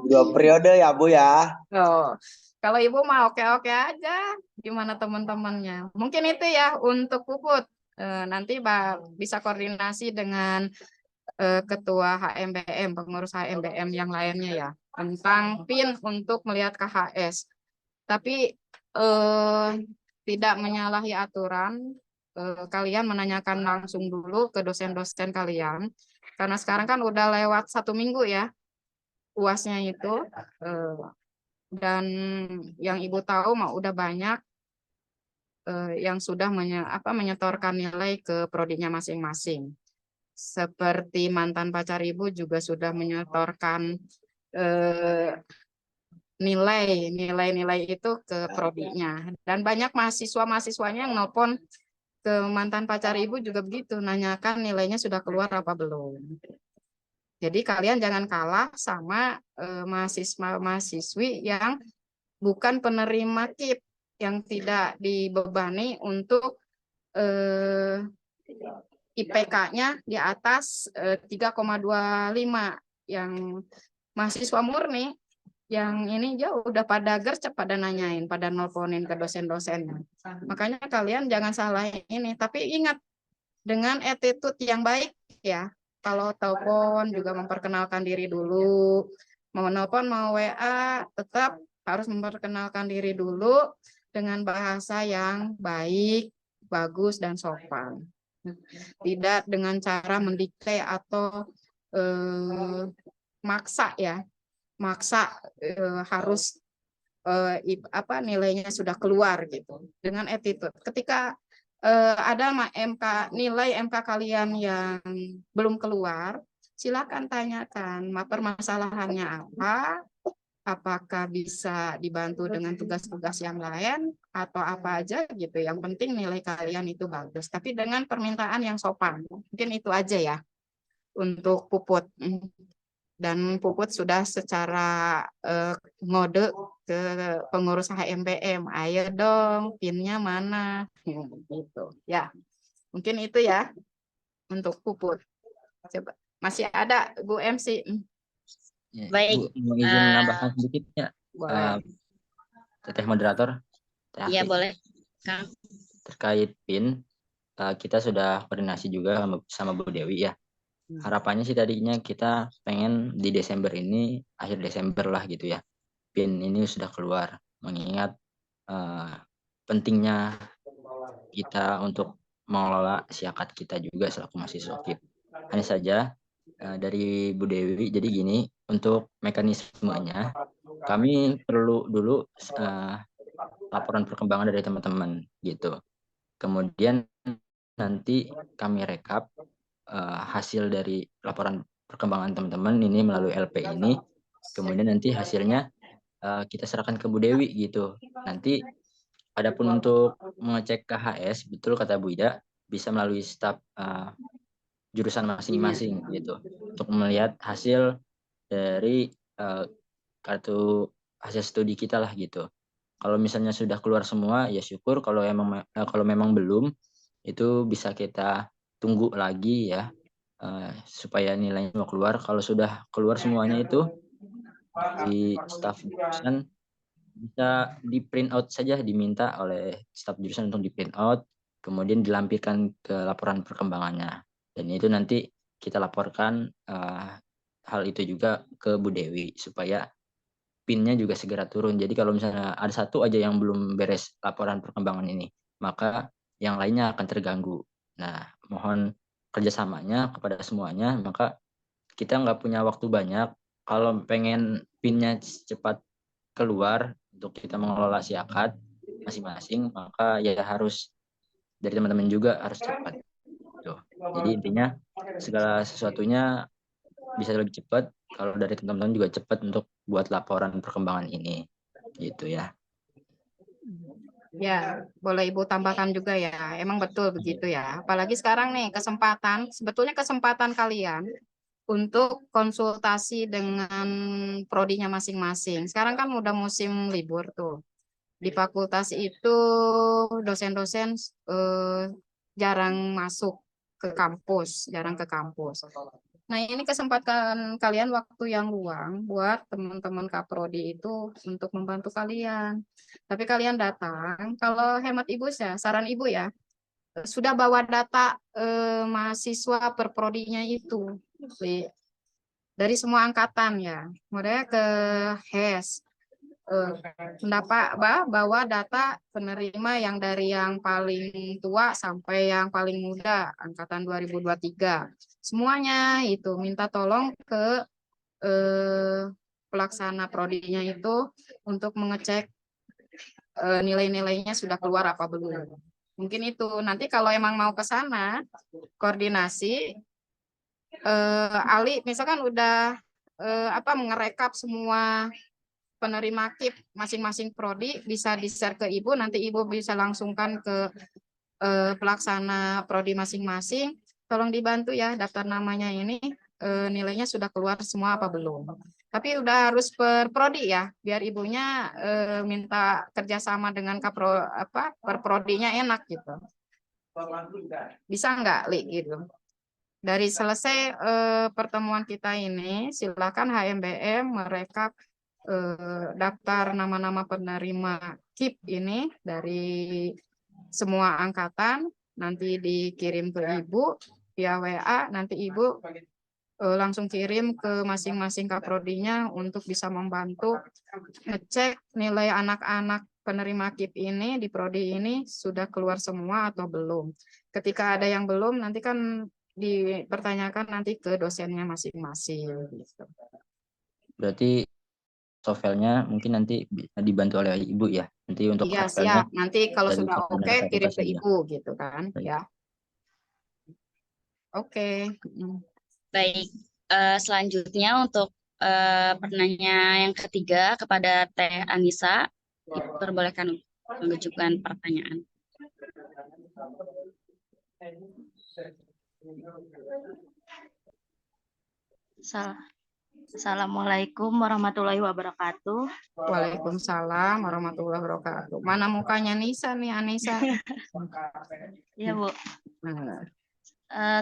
Dua periode ya Bu ya. Oh, kalau Ibu mau oke-oke aja, gimana teman-temannya? Mungkin itu ya untuk Puput. Nanti bisa koordinasi dengan ketua HMBM, pengurus HMBM yang lainnya ya, tentang PIN untuk melihat KHS. Tapi tidak menyalahi aturan, kalian menanyakan langsung dulu ke dosen-dosen kalian, karena sekarang kan udah lewat 1 minggu ya UASnya itu, dan yang Ibu tahu mah udah banyak yang sudah menyetorkan nilai ke prodinya masing-masing. Seperti mantan pacar Ibu juga sudah menyetorkan nilai-nilai itu ke prodinya. Dan banyak mahasiswa-mahasiswanya yang nelpon ke mantan pacar Ibu juga begitu, nanyakan nilainya sudah keluar apa belum. Jadi kalian jangan kalah sama mahasiswa-mahasiswi yang bukan penerima KIP, yang tidak dibebani untuk IPK-nya di atas 3,25, yang mahasiswa murni yang ini jauh udah pada gercep, pada nanyain, pada nelponin ke dosen-dosennya. Makanya kalian jangan salah ini, tapi ingat dengan attitude yang baik ya. Kalau telepon juga memperkenalkan diri dulu, mau nelpon mau WA tetap harus memperkenalkan diri dulu dengan bahasa yang baik, bagus dan sopan. Tidak dengan cara mendikte atau maksa ya. Maksa harus nilainya sudah keluar gitu. Dengan attitude. Ketika ada nilai MK kalian yang belum keluar, silakan tanyakan permasalahannya apa, apakah bisa dibantu dengan tugas-tugas yang lain atau apa aja gitu. Yang penting nilai kalian itu bagus, tapi dengan permintaan yang sopan. Mungkin itu aja ya untuk Puput. Dan Puput sudah secara ngode ke pengurus HMBM, ayo dong PIN-nya mana gitu ya. Mungkin itu ya untuk Puput. Coba masih ada Bu MC. Ya, Baik. Bu, mau izin nambahkan sedikit ya, Boleh. Teteh moderator. Iya boleh, Kang. Terkait PIN, kita sudah koordinasi juga sama Bu Dewi ya. Harapannya sih tadinya kita pengen di Desember ini, akhir Desember lah gitu ya, PIN ini sudah keluar, mengingat pentingnya kita untuk mengelola siakat kita juga selaku mahasiswa KIP. Hanya saja dari Bu Dewi, jadi gini, untuk mekanismenya kami perlu dulu laporan perkembangan dari teman-teman gitu. Kemudian nanti kami rekap hasil dari laporan perkembangan teman-teman ini melalui LP ini. Kemudian nanti hasilnya kita serahkan ke Bu Dewi gitu. Nanti adapun untuk mengecek KHS, betul kata Bu Ida, bisa melalui staf jurusan masing-masing gitu, untuk melihat hasil dari kartu hasil studi kita lah gitu. Kalau misalnya sudah keluar semua ya syukur, kalau memang belum, itu bisa kita tunggu lagi ya supaya nilainya mau keluar. Kalau sudah keluar semuanya itu di staf jurusan bisa di print out saja, diminta oleh staf jurusan untuk di print out, kemudian dilampirkan ke laporan perkembangannya. Dan itu nanti kita laporkan hal itu juga ke Bu Dewi supaya PIN-nya juga segera turun. Jadi kalau misalnya ada satu aja yang belum beres laporan perkembangan ini, maka yang lainnya akan terganggu. Nah, mohon kerjasamanya kepada semuanya, maka kita nggak punya waktu banyak. Kalau pengen PIN-nya cepat keluar untuk kita mengelola siakat masing-masing, maka ya harus dari teman-teman juga harus cepat. Tuh. Jadi intinya segala sesuatunya bisa lebih cepat, kalau dari teman-teman juga cepat untuk buat laporan perkembangan ini gitu ya. Ya, boleh Ibu tambahkan juga ya. Emang betul begitu ya. Apalagi sekarang nih sebetulnya kesempatan kalian untuk konsultasi dengan prodinya masing-masing. Sekarang kan udah musim libur tuh. Di fakultas itu dosen-dosen jarang masuk ke kampus, jarang ke kampus. Nah, ini kesempatan kalian waktu yang luang buat teman-teman Kaprodi itu untuk membantu kalian. Tapi kalian datang, kalau hemat Ibu ya, saran Ibu ya, sudah bawa data mahasiswa per prodinya itu dari semua angkatan ya, mulai ke HES. Bawa data penerima yang dari yang paling tua sampai yang paling muda angkatan 2023. Semuanya itu minta tolong ke pelaksana prodinya itu untuk mengecek nilai-nilainya sudah keluar apa belum. Mungkin itu nanti kalau emang mau ke sana koordinasi Ali misalkan udah mengerekap semua penerima KIP masing-masing prodi, bisa di-share ke Ibu, nanti Ibu bisa langsungkan ke pelaksana prodi masing-masing. Tolong dibantu ya, daftar namanya ini nilainya sudah keluar semua apa belum. Tapi udah harus per prodi ya, biar Ibunya minta kerjasama dengan per prodinya enak gitu. Bisa nggak, Li, gitu? Dari selesai pertemuan kita ini, silakan HMBM merekap daftar nama-nama penerima KIP ini dari semua angkatan, nanti dikirim ke Ibu via WA, nanti Ibu langsung kirim ke masing-masing kaprodinya untuk bisa membantu ngecek nilai anak-anak penerima KIP ini di prodi ini sudah keluar semua atau belum. Ketika ada yang belum, nanti kan dipertanyakan nanti ke dosennya masing-masing. Gitu. Berarti softwarenya mungkin nanti dibantu oleh Ibu ya. Nanti untuk iya, softwarenya siap. Nanti kalau sudah oke kirim ke saja. Ibu gitu kan. Baik. Ya. Oke. Baik, selanjutnya untuk pertanyaan yang ketiga kepada Teh Anissa, diperbolehkan untuk mengajukan pertanyaan. Assalamualaikum warahmatullahi wabarakatuh. Waalaikumsalam warahmatullahi wabarakatuh. Mana mukanya Nisa nih, Anissa? Iya, Bu.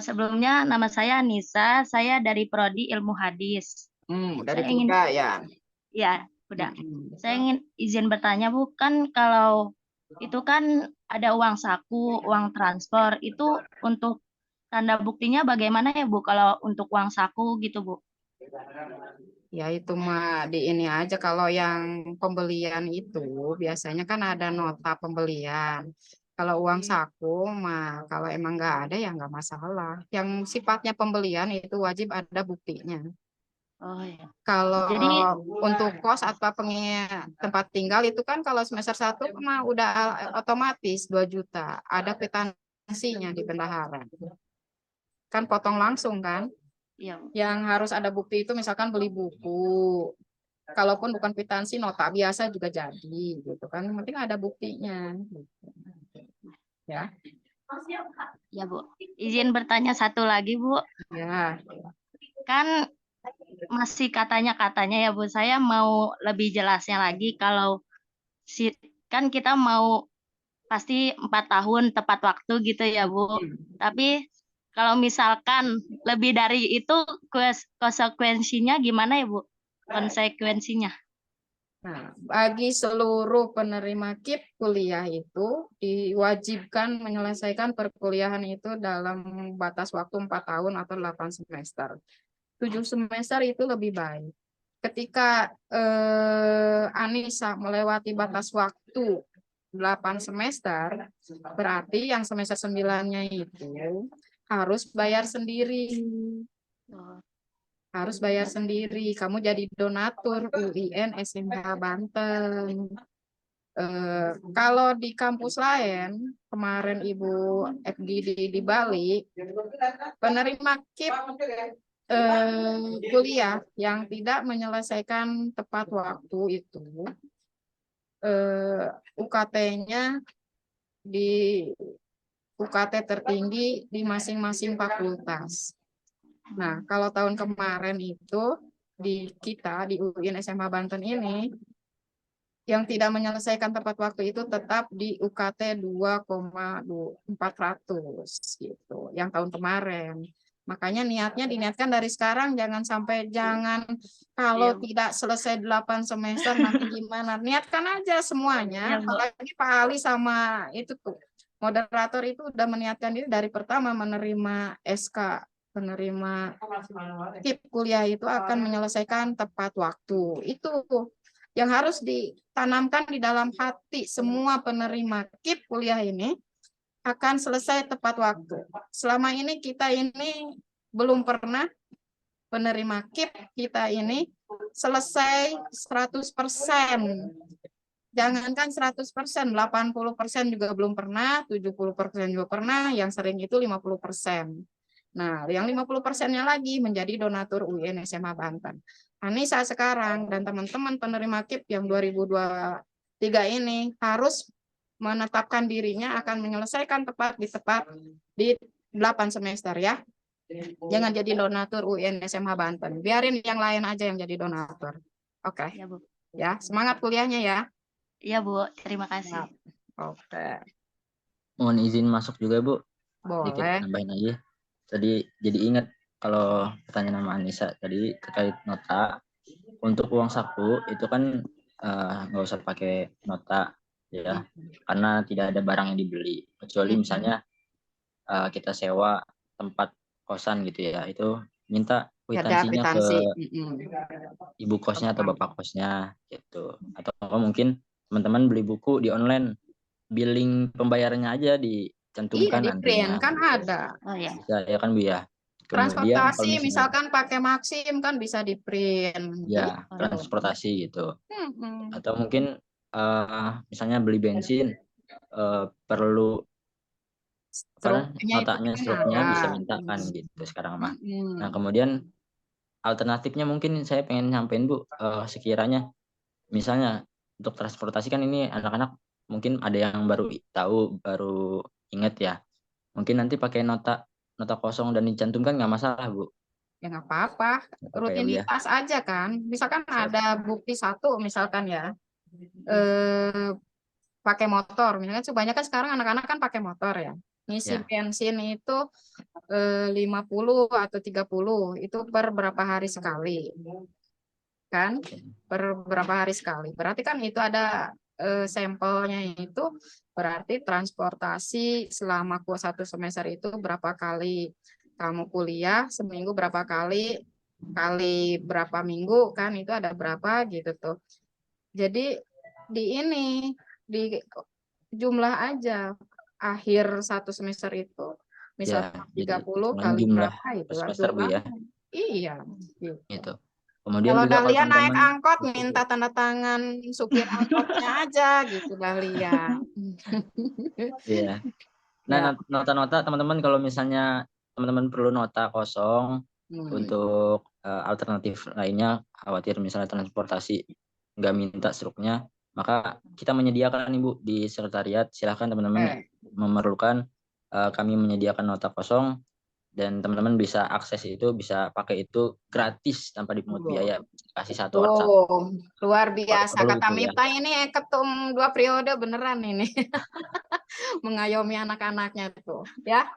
Sebelumnya nama saya Anissa, saya dari Prodi Ilmu Hadis. Dari Kuda ya? Ya, udah. Saya ingin izin bertanya, Bu, kan kalau itu kan ada uang saku, uang transfer, itu untuk tanda buktinya bagaimana ya, Bu, kalau untuk uang saku gitu, Bu? Ya itu mah di ini aja, kalau yang pembelian itu biasanya kan ada nota pembelian. Kalau uang saku mah kalau emang nggak ada ya nggak masalah. Yang sifatnya pembelian itu wajib ada buktinya. Oh ya. Kalau Jadi untuk kos atau tempat tinggal itu kan kalau semester 1 mah udah otomatis 2 juta. Ada kwitansinya di bendahara. Kan potong langsung kan? iya. Yang harus ada bukti itu misalkan beli buku. Kalaupun bukan kwitansi, nota biasa juga jadi gitu kan. Yang penting ada buktinya. Ya. Ya, Bu. Izin bertanya satu lagi, Bu. Ya. Kan masih katanya ya, Bu. Saya mau lebih jelasnya lagi kalau kan kita mau pasti 4 tahun tepat waktu gitu ya, Bu. Tapi kalau misalkan lebih dari itu konsekuensinya gimana ya, Bu? Konsekuensinya. Nah, bagi seluruh penerima KIP kuliah itu diwajibkan menyelesaikan perkuliahan itu dalam batas waktu 4 tahun atau 8 semester. 7 semester itu lebih baik. Ketika Anissa melewati batas waktu 8 semester, berarti yang semester 9-nya itu harus bayar sendiri. Harus bayar sendiri. Kamu jadi donatur UIN SMK Banten. Kalau di kampus lain, kemarin Ibu FGD di Bali, penerima KIP kuliah yang tidak menyelesaikan tepat waktu itu, UKT-nya di UKT tertinggi di masing-masing fakultas. Nah, kalau tahun kemarin itu di kita di UIN SMA Banten ini yang tidak menyelesaikan tepat waktu itu tetap di UKT 2,400 gitu, yang tahun kemarin. Makanya niatnya diniatkan dari sekarang, jangan sampai kalau Iya, tidak selesai 8 semester nanti gimana. Niatkan aja semuanya, Bu. apalagi Pak Ali sama itu tuh moderator itu udah meniatkan diri dari pertama menerima SK, menerima KIP kuliah itu akan menyelesaikan tepat waktu. Itu yang harus ditanamkan di dalam hati semua penerima KIP kuliah ini, akan selesai tepat waktu. Selama ini kita ini belum pernah penerima KIP kita ini selesai 100%. Jangankan 100%, 80% juga belum pernah, 70% juga pernah, yang sering itu 50%. Nah, yang 50%-nya lagi menjadi donatur UIN SMA Banten. Anissa sekarang dan teman-teman penerima KIP yang 2023 ini harus menetapkan dirinya akan menyelesaikan tepat di 8 semester ya. Jangan jadi donatur UIN SMA Banten. Biarin yang lain aja yang jadi donatur. Oke. Ya, Bu. Ya, semangat kuliahnya ya. Iya, Bu. Terima kasih. Oke. Mohon izin masuk juga, Bu. Sedikit Boleh. nambahin aja. Tadi jadi ingat kalau pertanyaan nama Anissa tadi terkait nota. Untuk uang saku itu kan nggak usah pakai nota ya, karena tidak ada barang yang dibeli. Kecuali misalnya kita sewa tempat kosan gitu ya, itu minta Ada kwitansinya ke kwitansi. ibu kosnya atau bapak kosnya gitu. Atau mungkin teman-teman beli buku di online, billing pembayarannya aja Iya, dicantumkan di print nantinya. kan ada. Oh ya. Bisa ya kan Bu ya. Kemudian kalau Transportasi misalnya misalkan pakai Maxim kan bisa di print. ya Oh, transportasi gitu. Mm-mm. Atau mungkin misalnya beli bensin perlu Struknya itu notanya, kan struknya ada. bisa mintakan gitu sekarang mah. Mm-mm. Nah kemudian alternatifnya mungkin saya pengen nyampein Bu, sekiranya misalnya untuk transportasi kan ini anak-anak mungkin ada yang baru tahu, baru inget ya. Mungkin nanti pakai nota kosong dan dicantumkan nggak masalah Bu. Ya nggak apa-apa. Nggak apa-apa ya Bu ya. Rutinitas aja kan. Misalkan Siap. ada bukti satu misalkan ya. Pakai motor. Misalkan kebanyakan sekarang anak-anak kan pakai motor ya. Ngisi Ya. bensin itu 50 atau 30 itu per berapa hari sekali. Kan? Per berapa hari sekali. Berarti kan itu ada sampelnya itu berarti transportasi selama 1 semester itu berapa kali kamu kuliah, seminggu berapa kali berapa minggu kan itu ada berapa gitu tuh. Jadi di jumlah aja akhir 1 semester itu misalnya Ya, 30 jadi kali jumlah berapa itu per kan semester Bu ya. Iya gitu. Gitu. Kemudian Kalau juga kalau Dahlia naik teman-teman angkot minta tanda tangan supir angkotnya aja gitu Dahlia. Iya. Nah, Ya. nota-nota teman-teman kalau misalnya teman-teman perlu nota kosong untuk alternatif lainnya, khawatir misalnya transportasi nggak minta struknya, maka kita menyediakan Ibu di sekretariat. Silahkan teman-teman memerlukan, kami menyediakan nota kosong dan teman-teman bisa akses itu, bisa pakai itu gratis tanpa dipungut biaya. Kasih satu orang satu. Tuh, luar biasa. Perlu Kata itu ya. Miftah ini ketum 2 periode beneran ini. Mengayomi anak-anaknya tuh, ya.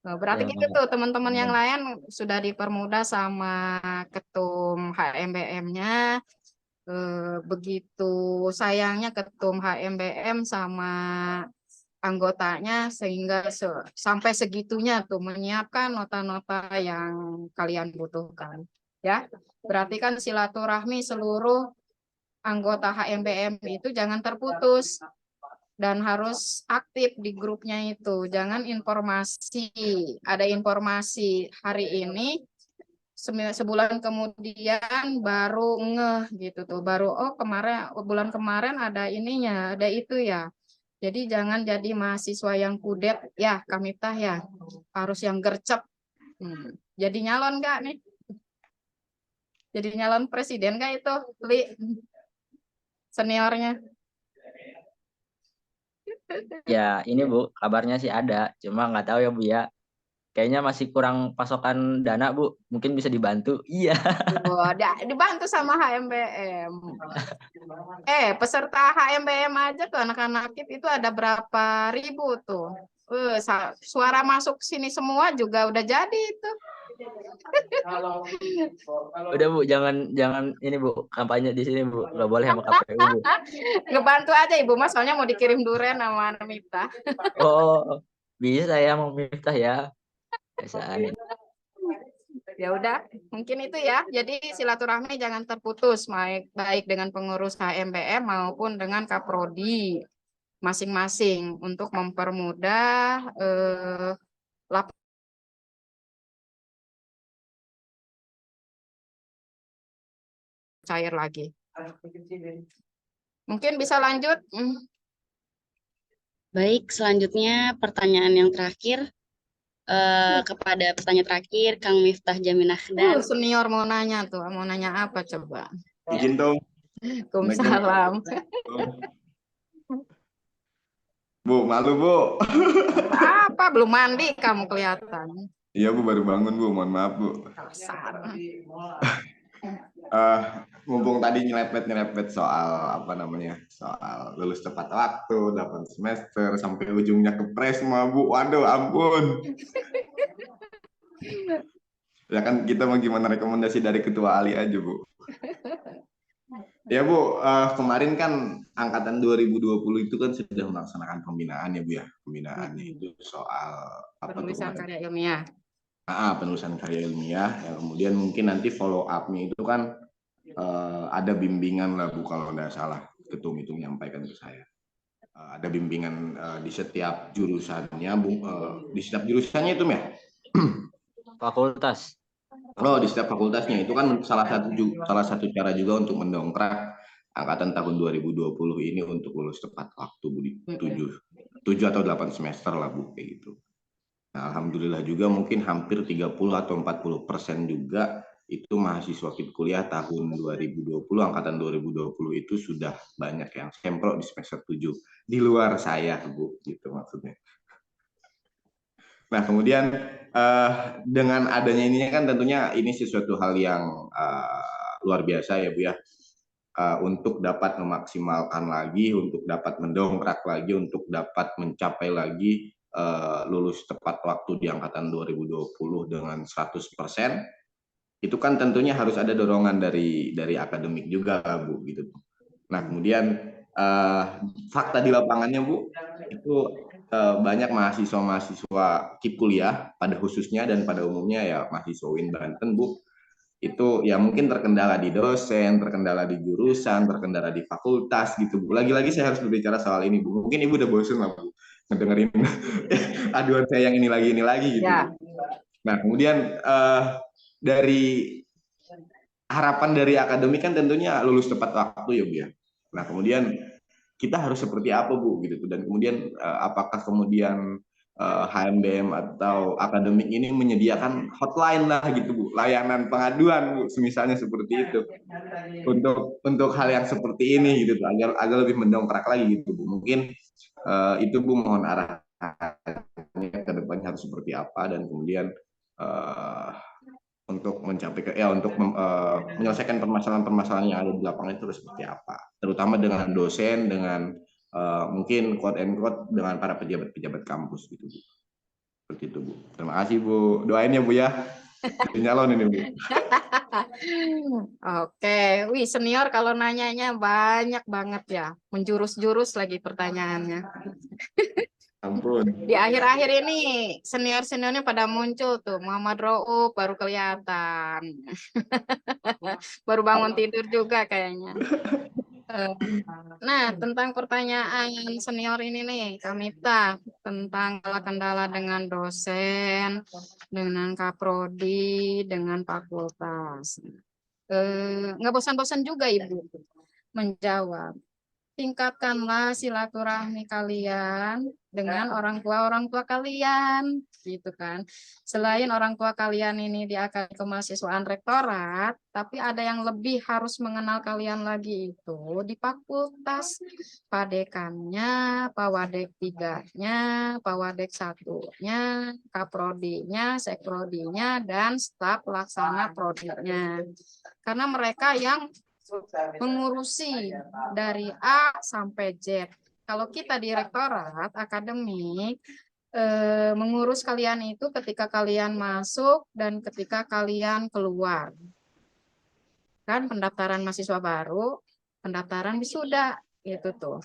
Nah, berarti Ya, gitu tuh teman-teman yang ya. lain sudah dipermudah sama ketum HMBM-nya. Begitu sayangnya ketum HMBM sama anggotanya sehingga sampai segitunya tuh menyiapkan nota-nota yang kalian butuhkan. Ya, berarti kan silaturahmi seluruh anggota HMBM itu jangan terputus dan harus aktif di grupnya itu. Jangan ada informasi hari ini sebulan kemudian baru ngeh gitu tuh, baru bulan kemarin ada ininya, ada itu ya. Jadi jangan jadi mahasiswa yang kudet ya, Kamitah ya, harus yang gercep. Jadi nyalon nggak nih? Jadi nyalon presiden nggak itu, Li? Seniornya. Ya, ini Bu, kabarnya sih ada, cuma nggak tahu ya Bu ya. kayaknya masih kurang pasokan dana, Bu. Mungkin bisa dibantu. Iya. Oh, dibantu sama HMBM. Peserta HMBM aja tuh anak-anak itu ada berapa ribu tuh. Suara masuk sini semua juga udah jadi itu. Udah, Bu, jangan ini, Bu, kampanye di sini, Bu. Nggak boleh sama KPU, Bu. Ngebantu aja Ibu Mas, soalnya mau dikirim duren sama Mita. Oh, bisa ya mau Miftah ya. Biasaan. Ya udah, mungkin itu ya. Jadi silaturahmi jangan terputus, baik dengan pengurus HMBM maupun dengan Kaprodi masing-masing untuk mempermudah cair lagi. Mungkin bisa lanjut. Baik, selanjutnya pertanyaan yang terakhir kepada peserta terakhir, Kang Miftah Jaminahdan. Senior mau nanya tuh, mau nanya apa coba? Izin dong. Waalaikumsalam. Bu, malu Bu. Apa, belum mandi kamu kelihatan. Iya Bu, baru bangun Bu, mohon maaf Bu. Mumpung tadi nyerepet soal apa namanya, soal lulus tepat waktu, 8 semester, sampai ujungnya ke Presma Bu. Waduh, ampun. Ya kan kita mau gimana rekomendasi dari ketua Ali aja Bu. Ya Bu, kemarin kan angkatan 2020 itu kan sudah melaksanakan pembinaan ya Bu ya. Pembinaannya itu soal apa penulisan tuh? karya ilmiah. Penulisan karya ilmiah. Yang kemudian mungkin nanti follow up-nya itu kan ada bimbingan lah Bu, kalau nggak salah ketum itu menyampaikan ke saya. Ada bimbingan di setiap jurusannya Bu, di setiap jurusannya itu ya. Fakultas. Oh, di setiap fakultasnya itu kan salah satu cara juga untuk mendongkrak angkatan tahun 2020 ini untuk lulus tepat waktu Bu, di 7 atau 8 semester lah Bu, kayak gitu. Nah, alhamdulillah juga mungkin hampir 30 atau 40% juga itu mahasiswa kuliah tahun 2020, angkatan 2020 itu sudah banyak yang sempro di semester 7. Di luar saya Bu, gitu maksudnya. Nah, kemudian dengan adanya ini kan tentunya ini sesuatu hal yang luar biasa ya Bu ya, untuk dapat memaksimalkan lagi, untuk dapat mendongkrak lagi, untuk dapat mencapai lagi lulus tepat waktu di angkatan 2020 dengan 100%, itu kan tentunya harus ada dorongan dari akademik juga Bu, gitu. Nah, kemudian fakta di lapangannya Bu, itu banyak mahasiswa-mahasiswa KIP kuliah pada khususnya dan pada umumnya ya mahasiswa UIN Banten Bu, itu ya mungkin terkendala di dosen, terkendala di jurusan, terkendala di fakultas gitu Bu. Lagi-lagi saya harus berbicara soal ini Bu. Mungkin Ibu udah bosen lah Bu ngedengerin aduan saya yang ini lagi gitu. Ya. Nah, kemudian dari harapan dari akademik kan tentunya lulus tepat waktu ya Bu ya. Nah, kemudian kita harus seperti apa Bu gitu, dan kemudian apakah kemudian HMBM atau akademik ini menyediakan hotline lah gitu Bu, layanan pengaduan Bu, misalnya seperti itu untuk hal yang seperti ini gitu agar lebih mendongkrak lagi gitu Bu. Mungkin itu Bu, mohon arahannya ke depannya harus seperti apa, dan kemudian untuk mencapai untuk menyelesaikan permasalahan-permasalahan yang ada di lapangan itu harus seperti apa, terutama dengan dosen, dengan mungkin quote and quote dengan para pejabat-pejabat kampus gitu Bu. Seperti itu Bu. Terima kasih Bu. Doain ya Bu ya. Nyalon ini Bu. Oke, wih senior kalau nanyanya banyak banget ya, menjurus-jurus lagi pertanyaannya. Ampun. Di akhir-akhir ini senior-seniornya pada muncul tuh. Muhammad Rauf baru kelihatan. Baru bangun tidur juga kayaknya. Nah, tentang pertanyaan senior ini nih, Kak Mifta, tentang kendala dengan dosen, dengan Kaprodi, dengan fakultas. Nggak bosan-bosan juga Ibu menjawab. Tingkatkanlah silaturahmi kalian dengan orang tua kalian, gitu kan. Selain orang tua kalian ini di Akademi Kemahasiswaan Rektorat, tapi ada yang lebih harus mengenal kalian lagi itu di fakultas, padekannya, pawadek 3-nya, pawadek 1-nya, kaprodinya, sekprodinya, dan staf pelaksana prodinya. Karena mereka yang mengurusi dari A sampai Z. Kalau kita di rektorat akademik mengurus kalian itu ketika kalian masuk dan ketika kalian keluar. Kan pendaftaran mahasiswa baru, pendaftaran wisuda gitu tuh.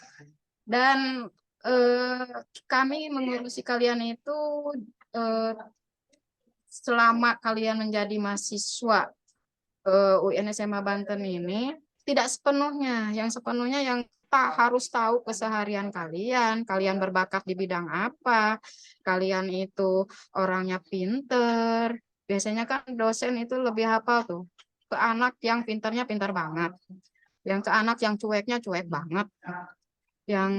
Dan kami mengurusi kalian itu selama kalian menjadi mahasiswa UN SMA Banten ini tidak sepenuhnya, yang sepenuhnya yang harus tahu keseharian kalian berbakat di bidang apa, kalian itu orangnya pinter. Biasanya kan dosen itu lebih hafal tuh ke anak yang pinternya pintar banget, yang ke anak yang cueknya cuek banget, yang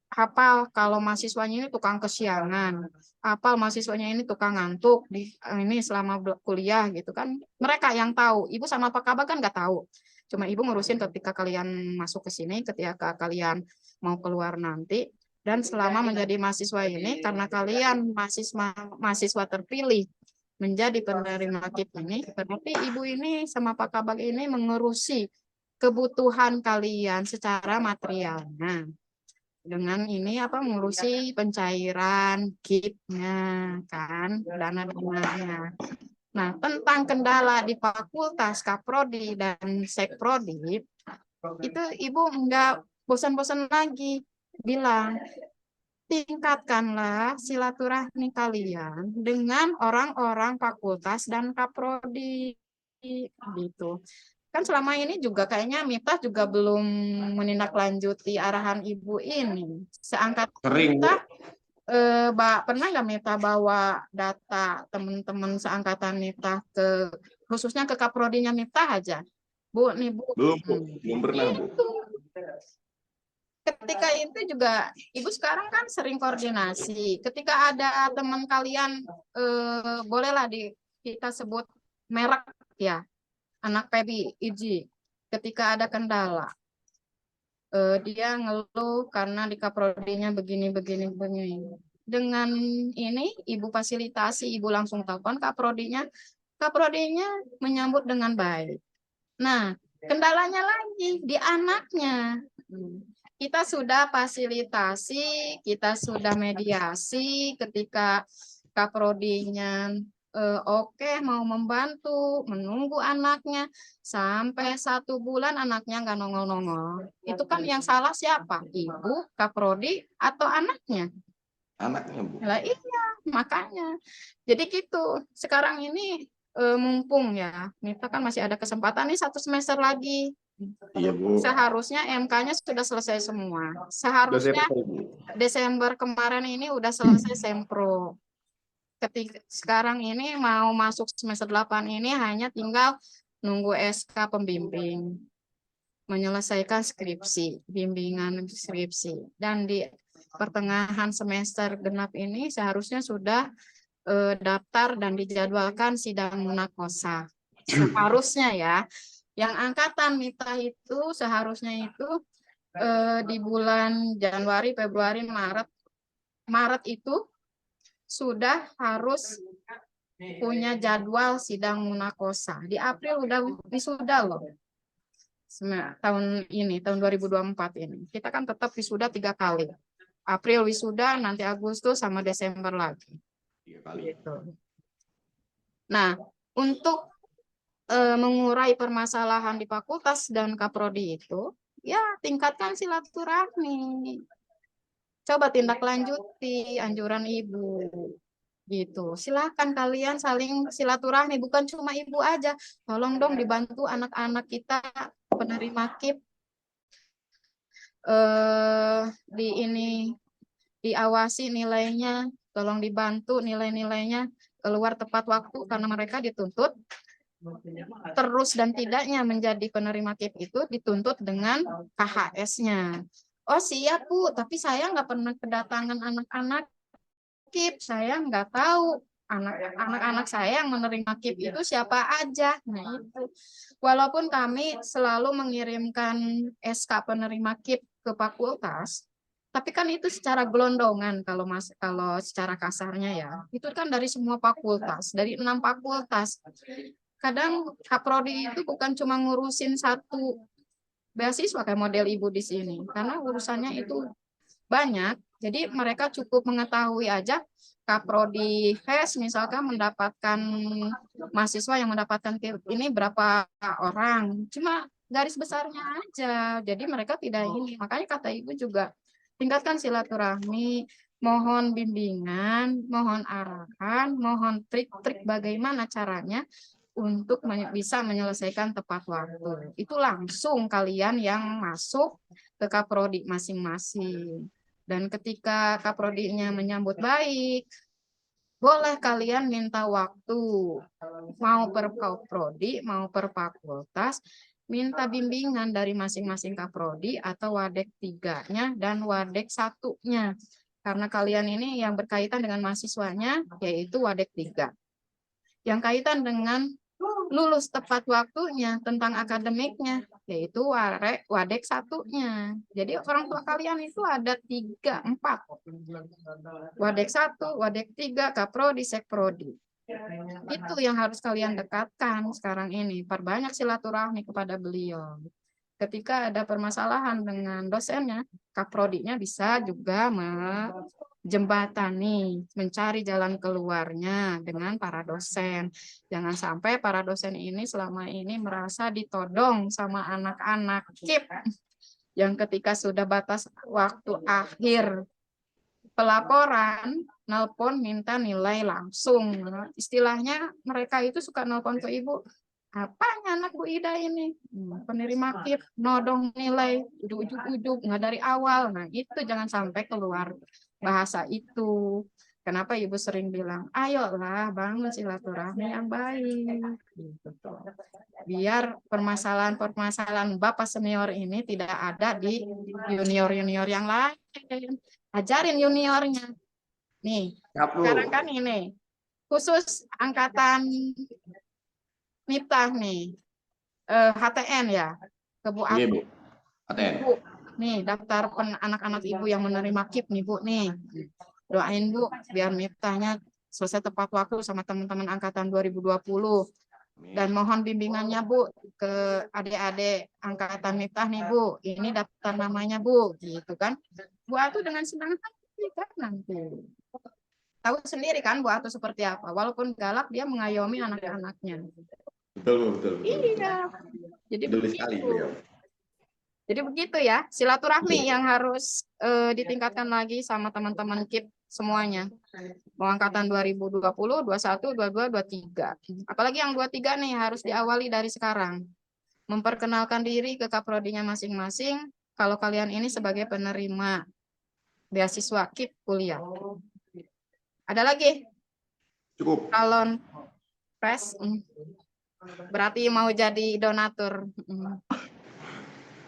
hafal kalau mahasiswanya ini tukang kesiangan, hafal mahasiswanya ini tukang ngantuk di ini selama kuliah gitu kan. Mereka yang tahu, ibu sama Pak Kabak kan nggak tahu. Cuma ibu ngurusin ketika kalian masuk ke sini, ketika kalian mau keluar nanti, dan selama menjadi mahasiswa ini karena kalian mahasiswa terpilih menjadi penerima KIP ini, berarti ibu ini sama Pak Kabak ini mengurusi kebutuhan kalian secara materialnya. Dengan ini mengurusi pencairan KIP-nya kan, dana-dananya. Nah, tentang kendala di fakultas, kaprodi dan sekprodi itu ibu enggak bosan-bosan lagi bilang tingkatkanlah silaturahmi kalian dengan orang-orang fakultas dan kaprodi gitu. Kan selama ini juga kayaknya Miftah juga belum menindaklanjuti arahan ibu ini. Seangkatan Miftah, pernah nggak Miftah bawa data teman-teman seangkatan Miftah khususnya ke kaprodinya Miftah aja? Bu, nih Bu. Belum pernah, Bu. Ketika itu juga ibu sekarang kan sering koordinasi. Ketika ada teman kalian, bolehlah kita sebut merek ya. Anak PEBI, IJI, ketika ada kendala, dia ngeluh karena di kaprodinya begini. Dengan ini, ibu fasilitasi, ibu langsung telepon kaprodinya menyambut dengan baik. Nah, kendalanya lagi di anaknya. Kita sudah fasilitasi, kita sudah mediasi ketika kaprodinya oke mau membantu, menunggu anaknya sampai 1 bulan anaknya nggak nongol-nongol. Itu kan yang salah siapa? Ibu, kaprodi, atau anaknya? Anaknya, Bu. Lah iya, makanya. Jadi gitu. Sekarang ini mumpung ya, Mita kan masih ada kesempatan nih 1 semester lagi. Iya, Bu. Seharusnya MK-nya sudah selesai semua. Seharusnya Desember kemarin ini udah selesai sempro. Ketika sekarang ini mau masuk semester 8 ini hanya tinggal nunggu SK pembimbing, menyelesaikan skripsi, bimbingan skripsi. Dan di pertengahan semester genap ini seharusnya sudah daftar dan dijadwalkan sidang munakosa. Seharusnya ya, yang angkatan Mita itu seharusnya itu di bulan Januari, Februari, Maret itu sudah harus punya jadwal sidang munakosa. Di April udah wisuda loh. Tahun 2024 ini. Kita kan tetap wisuda 3 kali. April wisuda, nanti Agustus sama Desember lagi. 3 kali. Gitu. Nah, untuk mengurai permasalahan di fakultas dan kaprodi itu, ya tingkatkan silaturahmi. Coba tindak lanjuti anjuran ibu gitu. Silakan kalian saling silaturahmi, bukan cuma ibu aja. Tolong dong dibantu anak-anak kita penerima KIP diawasi nilainya, tolong dibantu nilai-nilainya keluar tepat waktu karena mereka dituntut terus dan tidaknya menjadi penerima KIP itu dituntut dengan KHS-nya. Oh siap Bu, tapi saya nggak pernah kedatangan anak-anak KIP, saya nggak tahu anak-anak saya yang menerima KIP itu siapa aja. Nah itu, walaupun kami selalu mengirimkan SK penerima KIP ke fakultas, tapi kan itu secara gelondongan kalau secara kasarnya ya, itu kan dari semua fakultas, dari 6 fakultas. Kadang Kaprodi itu bukan cuma ngurusin satu beasiswa kayak model Ibu di sini, karena urusannya itu banyak. Jadi mereka cukup mengetahui aja Kaprodi HES misalkan mendapatkan mahasiswa yang mendapatkan ini berapa orang. Cuma garis besarnya aja. Jadi mereka tidak ini. Makanya kata Ibu juga tingkatkan silaturahmi, mohon bimbingan, mohon arahan, mohon trik-trik bagaimana caranya untuk bisa menyelesaikan tepat waktu. Itu langsung kalian yang masuk ke Kaprodi masing-masing. Dan ketika Kaprodinya menyambut baik, boleh kalian minta waktu. Mau per Kaprodi, mau per fakultas, minta bimbingan dari masing-masing Kaprodi atau Wadek 3-nya dan Wadek 1-nya. Karena kalian ini yang berkaitan dengan mahasiswanya, yaitu Wadek 3. Yang kaitan dengan lulus tepat waktunya tentang akademiknya, yaitu Wadek 1-nya. Jadi orang tua kalian itu ada 3, 4. Wadek 1, Wadek 3, Kaprodi, Sekprodi. Itu yang harus kalian dekatkan sekarang ini. Perbanyak silaturahmi kepada beliau. Ketika ada permasalahan dengan dosennya, Kaprodinya bisa juga jembatani, mencari jalan keluarnya dengan para dosen. Jangan sampai para dosen ini selama ini merasa ditodong sama anak-anak KIP yang ketika sudah batas waktu akhir pelaporan, nelpon minta nilai langsung. Istilahnya mereka itu suka nelpon ke Ibu, apanya anak Bu Ida ini? Penerima KIP, nodong nilai, ujuk-ujuk, nggak dari awal. Nah itu jangan sampai keluar bahasa itu. Kenapa Ibu sering bilang, ayolah bangun silaturahmi yang baik. Gitu. Biar permasalahan-permasalahan Bapak senior ini tidak ada di junior-junior yang lain. Ajarin juniornya. Nih, sekarang kan ini, khusus angkatan Miftah nih, HTN ya, ke Bu Iya, Ati. Bu. HTN. Bu, nih daftar anak-anak Ibu yang menerima KIP nih Bu nih. Doain Bu biar Miftahnya selesai tepat waktu sama teman-teman angkatan 2020. Dan mohon bimbingannya Bu ke adik-adik angkatan Miftah nih Bu. Ini daftar namanya Bu, gitu kan. Bu Atu dengan senang hati kan nanti. Tahu sendiri kan Bu Atu seperti apa. Walaupun galak dia mengayomi anak-anaknya. Betul, betul. Iya. Jadi betul sekali, beliau. Jadi begitu ya, silaturahmi yang harus ditingkatkan lagi sama teman-teman KIP semuanya. Mau angkatan 2020, 21, 22, 23. Apalagi yang 23 nih harus diawali dari sekarang. Memperkenalkan diri ke kaprodinya masing-masing kalau kalian ini sebagai penerima beasiswa KIP kuliah. Ada lagi? Cukup. Calon pres. Berarti mau jadi donatur.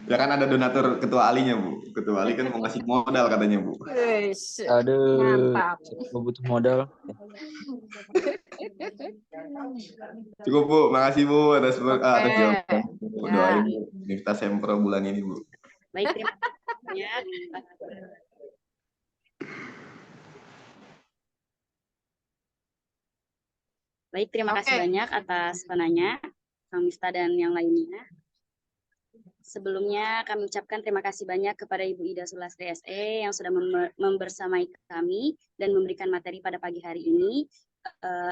Ya kan ada donatur ketua alinya, Bu. Ketua ali kan mau ngasih modal katanya, Bu. Aduh, Mantap. butuh modal. Cukup, Bu. Makasih, Bu, atas jawaban. Ya. Doain Miftah Sempro bulan ini, Bu. Baik, terima kasih. Baik, terima kasih banyak atas penanya, Kang Miftah dan yang lainnya. Sebelumnya kami ucapkan terima kasih banyak kepada Ibu Ida Sulastri SE yang sudah membersamai kami dan memberikan materi pada pagi hari ini.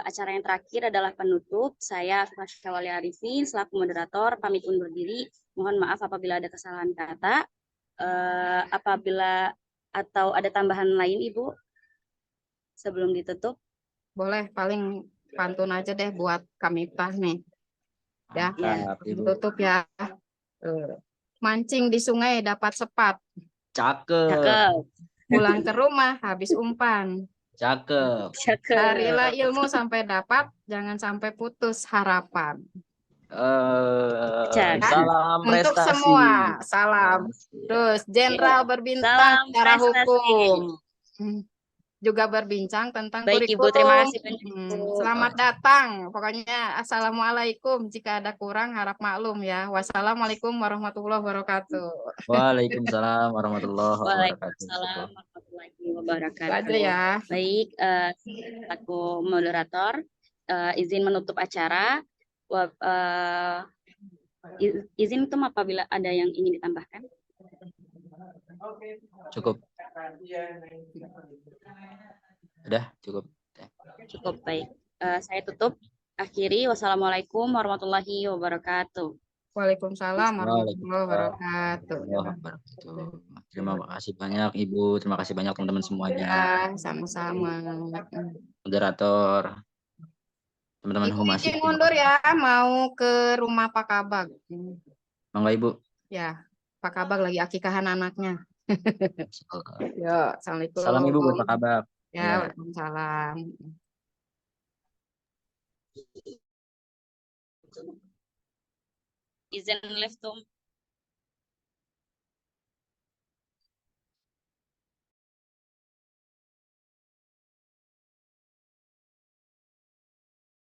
Acara yang terakhir adalah penutup. Saya Fasya Wali Arifin selaku moderator pamit undur diri. Mohon maaf apabila ada kesalahan kata. Apabila atau ada tambahan lain Ibu sebelum ditutup? Boleh, paling pantun aja deh buat kami Miftah nih. Ya, tutup ya. Mancing di sungai dapat sepat. Cakep. Pulang ke rumah habis umpan. Cakep. Carilah ilmu sampai dapat, jangan sampai putus harapan. Cak. Salam Untuk prestasi. semua, salam. Prestasi. Terus Jenderal Berbintang Salam secara prestasi. hukum. Juga berbincang tentang Baik Ibu, kurikulum. terima kasih banyak. Selamat datang. Pokoknya assalamualaikum. Jika ada kurang harap maklum ya. Wassalamualaikum warahmatullahi wabarakatuh. Waalaikumsalam warahmatullahi wabarakatuh. Waalaikumsalam warahmatullahi Itu aja wabarakatuh. ya. Baik, aku moderator izin menutup acara. Izin itu apabila ada yang ingin ditambahkan. Cukup. Udah, cukup. Cukup, baik. Saya tutup. Akhiri. Wassalamualaikum warahmatullahi wabarakatuh. Waalaikumsalam warahmatullahi wabarakatuh. Terima kasih banyak Ibu, terima kasih banyak teman-teman semuanya. Ya, sama-sama. Moderator, teman-teman Ibu humas. izin mundur ya, mau ke rumah Pak Kabag. Mangga Ibu. Ya, Pak Kabag lagi akikahan anaknya. Yo, assalamualaikum. Salam Ibu buat Pak Kabag. Ya, waalaikumsalam. Izin live tuh.